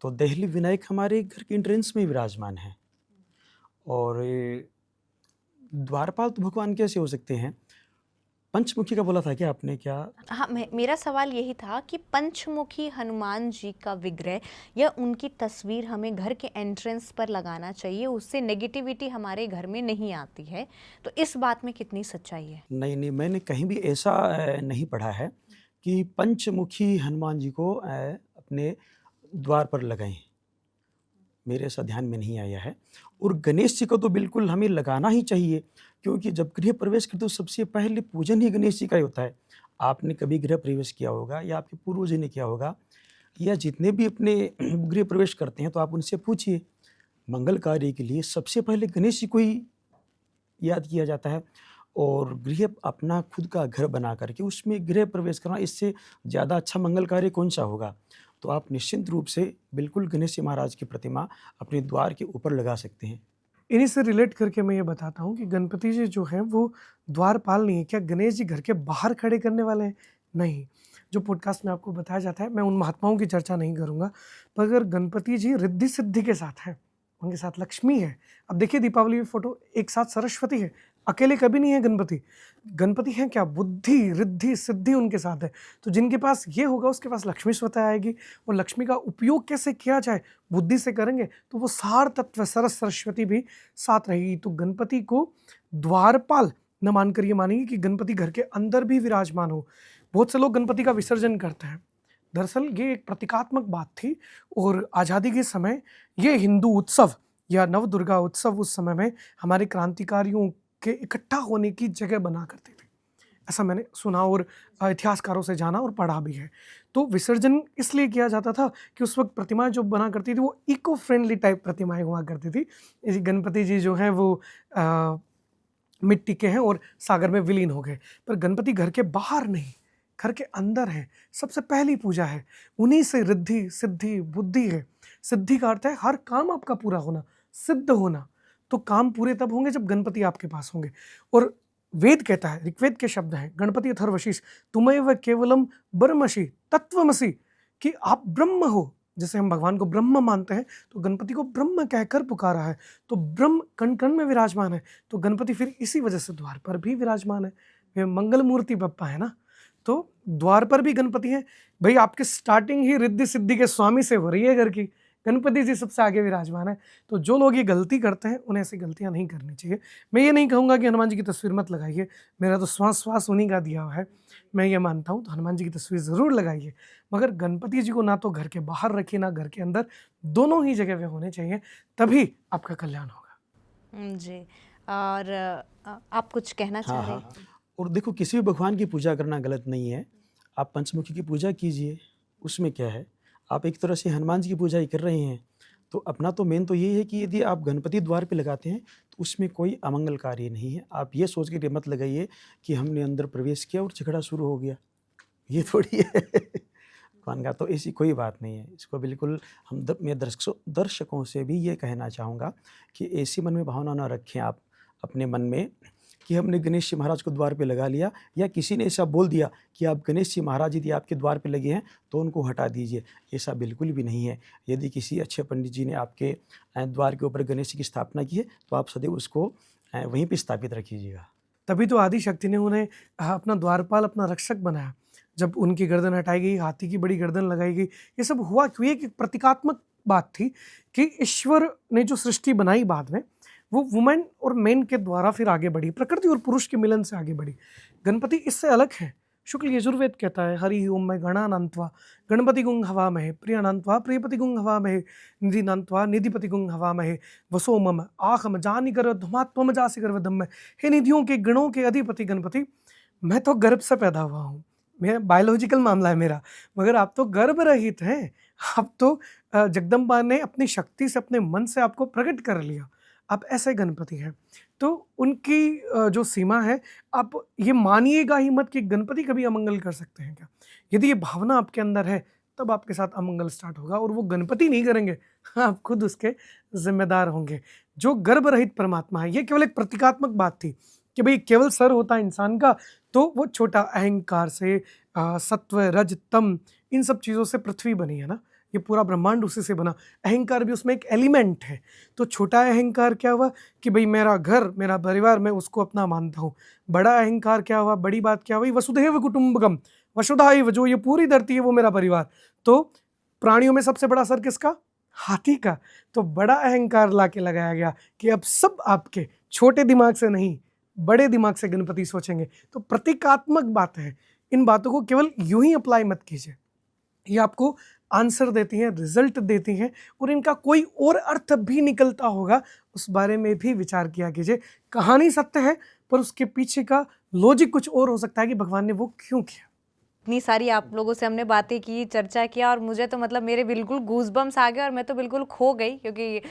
तो देहली विनायक हमारे घर के एंट्रेंस में विराजमान है। और द्वारपाल तो भगवान कैसे हो सकते हैं? पंचमुखी का बोला था क्या आपने? क्या? हाँ, मेरा सवाल यही था कि पंचमुखी हनुमान जी का विग्रह या उनकी तस्वीर हमें घर के एंट्रेंस पर लगाना चाहिए, उससे नेगेटिविटी हमारे घर में नहीं आती है, तो इस बात में कितनी सच्चाई है? नहीं, मैंने कहीं भी ऐसा नहीं पढ़ा है कि पंचमुखी हनुमान जी को अपने द्वार पर लगाएं। मेरे ऐसा ध्यान में नहीं आया है। और गणेश जी को तो बिल्कुल हमें लगाना ही चाहिए, क्योंकि जब गृह प्रवेश करते हो सबसे पहले पूजन ही गणेश जी का ही होता है। आपने कभी गृह प्रवेश किया होगा या आपके पूर्वजों ने किया होगा, या जितने भी अपने गृह प्रवेश करते हैं तो आप उनसे पूछिए, मंगल कार्य के लिए सबसे पहले गणेश जी को ही याद किया जाता है। और गृह अपना खुद का घर बना करके उसमें गृह प्रवेश करना, इससे ज़्यादा अच्छा मंगल कार्य कौन सा होगा? तो आप निश्चिंत रूप से बिल्कुल गणेश जी महाराज की प्रतिमा अपने द्वार के ऊपर लगा सकते हैं। इन्हीं से रिलेट करके मैं ये बताता हूँ कि गणपति जी जो हैं वो द्वारपाल नहीं है। क्या गणेश जी घर के बाहर खड़े करने वाले हैं? नहीं। जो पॉडकास्ट में आपको बताया जाता है, मैं उन महात्माओं की चर्चा नहीं करूँगा, पर अगर गणपति जी रिद्धि सिद्धि के साथ हैं उनके साथ लक्ष्मी है। अब देखिए दीपावली में फोटो, एक साथ सरस्वती है, अकेले कभी नहीं है गणपति। गणपति हैं क्या? बुद्धि, रिद्धि, सिद्धि उनके साथ है। तो जिनके पास ये होगा उसके पास लक्ष्मी स्वतः आएगी, और लक्ष्मी का उपयोग कैसे किया जाए, बुद्धि से करेंगे तो वो सार तत्व सरस सरस्वती भी साथ रहेगी। तो गणपति को द्वारपाल न मानकर ये मानेंगे कि गणपति घर के अंदर भी विराजमान हो। बहुत से लोग गणपति का विसर्जन करते हैं। दरअसल ये एक प्रतीकात्मक बात थी, और आज़ादी के समय ये हिंदू उत्सव या नव दुर्गा उत्सव उस समय में हमारे क्रांतिकारियों के इकट्ठा होने की जगह बना करते थे। ऐसा मैंने सुना और इतिहासकारों से जाना और पढ़ा भी है। तो विसर्जन इसलिए किया जाता था कि उस वक्त प्रतिमाएं जो बना करती थी वो इको फ्रेंडली टाइप प्रतिमाएं हुआ करती थी। जैसे गणपति जी जो हैं वो मिट्टी के हैं और सागर में विलीन हो गए, पर गणपति घर के बाहर नहीं, घर के अंदर है। सबसे पहली पूजा है, उन्हीं से रिद्धि सिद्धि बुद्धि है। सिद्धि का अर्थ है हर काम आपका पूरा होना, सिद्ध होना। तो काम पूरे तब होंगे जब गणपति आपके पास होंगे। और वेद कहता है, ऋग्वेद के शब्द हैं, गणपति अथर्वशीष तुमैव केवलम ब्रह्मसि तत्वमसि, कि आप ब्रह्म हो। जैसे हम भगवान को ब्रह्म मानते हैं, तो गणपति को ब्रह्म कहकर पुकारा है। तो ब्रह्म कण कण में विराजमान है, तो गणपति फिर इसी वजह से द्वार पर भी विराजमान है। वे मंगल मूर्ति बप्पा है ना, तो द्वार पर भी गणपति हैं। भाई आपकी स्टार्टिंग ही रिद्धि सिद्धि के स्वामी से हो रही है घर की, गणपति जी सबसे आगे विराजमान है। तो जो लोग ये गलती करते हैं उन्हें ऐसी गलतियां नहीं करनी चाहिए। मैं ये नहीं कहूँगा कि हनुमान जी की तस्वीर मत लगाइए, मेरा तो श्वास उन्हीं का दिया हुआ है, मैं ये मानता हूँ। तो हनुमान जी की तस्वीर ज़रूर लगाइए, मगर गणपति जी को ना तो घर के बाहर रखिए ना घर के अंदर, दोनों ही जगह वे होने चाहिए, तभी आपका कल्याण होगा। जी। और आप कुछ कहना चाह हाँ रहे हाँ हैं? और देखो, किसी भी भगवान की पूजा करना गलत नहीं है। आप पंचमुखी की पूजा कीजिए, उसमें क्या है। आप एक तरह से हनुमान जी की पूजा ही कर रहे हैं। तो अपना तो मेन तो ये है कि यदि आप गणपति द्वार पे लगाते हैं तो उसमें कोई अमंगल कार्य नहीं है। आप ये सोच के मत लगाइए कि हमने अंदर प्रवेश किया और झगड़ा शुरू हो गया, ये थोड़ी है। भगवान का तो ऐसी कोई बात नहीं है। इसको बिल्कुल मैं दर्शकों से भी ये कहना चाहूँगा कि ऐसी मन में भावना ना रखें आप अपने मन में कि हमने गणेश जी महाराज को द्वार पे लगा लिया, या किसी ने ऐसा बोल दिया कि आप गणेश जी महाराज यदि आपके द्वार पे लगे हैं तो उनको हटा दीजिए। ऐसा बिल्कुल भी नहीं है। यदि किसी अच्छे पंडित जी ने आपके द्वार के ऊपर गणेश जी की स्थापना की है तो आप सदैव उसको वहीं पे स्थापित रखिएगा। तभी तो आदि शक्ति ने उन्हें अपना द्वारपाल, अपना रक्षक बनाया। जब उनकी गर्दन हटाई गई, हाथी की बड़ी गर्दन लगाई गई, ये सब हुआ क्यों? एक प्रतीकात्मक बात थी कि ईश्वर ने जो सृष्टि बनाई बाद में, वो वुमेन और मेन के द्वारा फिर आगे बढ़ी, प्रकृति और पुरुष के मिलन से आगे बढ़ी। गणपति इससे अलग है। शुक्ल यजुर्वेद कहता है, हरि ओम मैं गणानंत्वा गणपति गुंग हवामहे, प्रियानंत्वा प्रियपति गुंग हवामहे, निधिनंत्वा निधिपति गुंग हवामहे, वसो मम आखम जानि गर्व धुमात्म जासी गर्व धम्म। हे निधियों के गणों के अधिपति गणपति, मैं तो गर्भ से पैदा हुआ हूँ, मैं बायोलॉजिकल मामला है मेरा, मगर आप तो गर्भ रहित हैं। आप तो जगदम्बा ने अपनी शक्ति से, अपने मन से आपको प्रकट कर लिया। आप ऐसे गणपति हैं। तो उनकी जो सीमा है, आप ये मानिएगा ही मत कि गणपति कभी अमंगल कर सकते हैं क्या। यदि ये भावना आपके अंदर है तब आपके साथ अमंगल स्टार्ट होगा, और वो गणपति नहीं करेंगे, आप खुद उसके जिम्मेदार होंगे। जो गर्भ रहित परमात्मा है, ये केवल एक प्रतीकात्मक बात थी कि भाई केवल सर होता है इंसान का, तो वो छोटा अहंकार से, सत्व रज तम, इन सब चीज़ों से पृथ्वी बनी है ना, ये पूरा ब्रह्मांड उसी से बना। अहंकार भी उसमें एक एलिमेंट है। तो छोटा अहंकार क्या हुआ कि भाई मेरा घर, मेरा परिवार, मैं उसको अपना मानता हूँ। बड़ा अहंकार क्या हुआ, बड़ी बात क्या हुई, वसुधैव कुटुंबकम वसुधैव, जो ये पूरी धरती है वो मेरा परिवार। तो प्राणियों में सबसे बड़ा सर किसका? हाथी का। तो बड़ा अहंकार ला के लगाया गया कि अब सब आपके, छोटे दिमाग से नहीं बड़े दिमाग से गणपति सोचेंगे। तो प्रतीकात्मक बात है, इन बातों को केवल यूं ही अप्लाई मत कीजिए। ये आपको आंसर देती हैं, रिजल्ट देती हैं, और इनका कोई और अर्थ भी निकलता होगा, उस बारे में भी विचार किया कीजिए। कहानी सत्य है, पर उसके पीछे का लॉजिक कुछ और हो सकता है कि भगवान ने वो क्यों किया। इतनी सारी आप लोगों से हमने बातें की, चर्चा किया, और मुझे तो मतलब मेरे बिल्कुल गूज़बम्स आ गए और मैं तो बिल्कुल खो गई, क्योंकि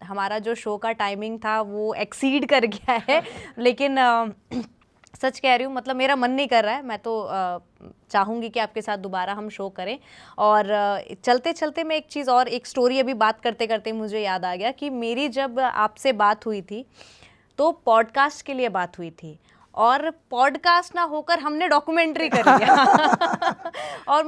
हमारा जो शो का टाइमिंग था वो एक्सीड कर गया है। लेकिन सच कह रही हूँ, मतलब मेरा मन नहीं कर रहा है। मैं तो चाहूँगी कि आपके साथ दोबारा हम शो करें। और चलते चलते मैं एक चीज़ और, एक स्टोरी अभी बात करते करते मुझे याद आ गया कि मेरी जब आपसे बात हुई थी तो पॉडकास्ट के लिए बात हुई थी, और पॉडकास्ट ना होकर हमने डॉक्यूमेंट्री कर लिया। और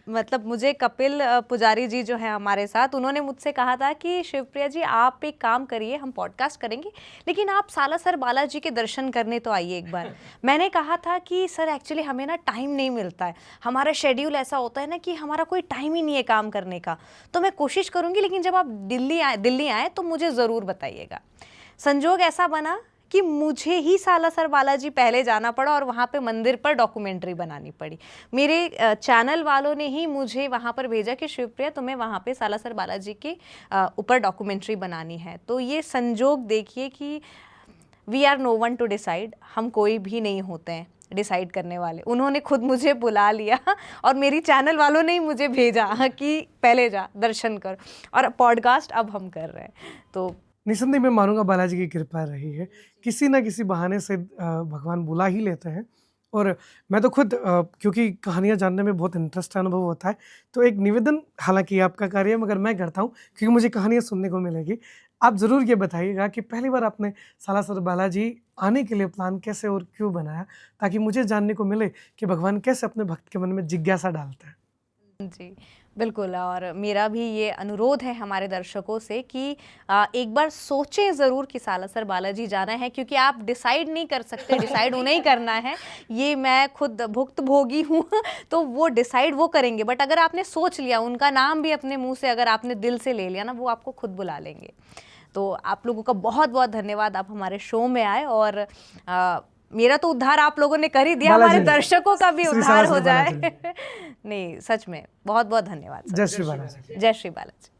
मतलब मुझे कपिल पुजारी जी जो है हमारे साथ, उन्होंने मुझसे कहा था कि शिवप्रिया जी आप एक काम करिए, हम पॉडकास्ट करेंगे लेकिन आप सालासर बालाजी के दर्शन करने तो आइए एक बार। मैंने कहा था कि सर एक्चुअली हमें ना टाइम नहीं मिलता है, हमारा शेड्यूल ऐसा होता है ना कि हमारा कोई टाइम ही नहीं है काम करने का, तो मैं कोशिश करूँगी लेकिन जब आप दिल्ली आए तो मुझे ज़रूर बताइएगा। संजोग ऐसा बना कि मुझे ही सालासर बालाजी पहले जाना पड़ा और वहाँ पे मंदिर पर डॉक्यूमेंट्री बनानी पड़ी। मेरे चैनल वालों ने ही मुझे वहाँ पर भेजा कि शिवप्रिया तुम्हें वहाँ पे सालासर बालाजी के ऊपर डॉक्यूमेंट्री बनानी है। तो ये संजोग देखिए कि we are no one to decide, हम कोई भी नहीं होते हैं डिसाइड करने वाले। उन्होंने खुद मुझे बुला लिया और मेरी चैनल वालों ने ही मुझे भेजा कि पहले जा दर्शन कर, और पॉडकास्ट अब हम कर रहे हैं। तो निसंदेह मैं मानूंगा बालाजी की कृपा रही है, किसी ना किसी बहाने से भगवान बुला ही लेते हैं। और मैं तो खुद क्योंकि कहानियाँ जानने में बहुत इंटरेस्ट अनुभव होता है, तो एक निवेदन, हालांकि आपका कार्य है मगर मैं करता हूँ क्योंकि मुझे कहानियाँ सुनने को मिलेगी। आप ज़रूर ये बताइएगा कि पहली बार आपने सालासर बालाजी आने के लिए प्लान कैसे और क्यों बनाया, ताकि मुझे जानने को मिले कि भगवान कैसे अपने भक्त के मन में जिज्ञासा डालते हैं। जी, बिल्कुल। और मेरा भी ये अनुरोध है हमारे दर्शकों से कि एक बार सोचें ज़रूर कि सालासर बालाजी जाना है, क्योंकि आप डिसाइड नहीं कर सकते, डिसाइड उन्हें ही करना है। ये मैं खुद भुक्तभोगी हूँ तो वो डिसाइड वो करेंगे, बट अगर आपने सोच लिया, उनका नाम भी अपने मुँह से अगर आपने दिल से ले लिया ना, वो आपको खुद बुला लेंगे। तो आप लोगों का बहुत बहुत धन्यवाद, आप हमारे शो में आए, और मेरा तो उद्धार आप लोगों ने कर ही दिया, हमारे दर्शकों का भी श्री उद्धार हो सालासर जाए। बालाजी। नहीं, सच में बहुत बहुत धन्यवाद सर। जय श्री बालाजी। जय श्री बालाजी।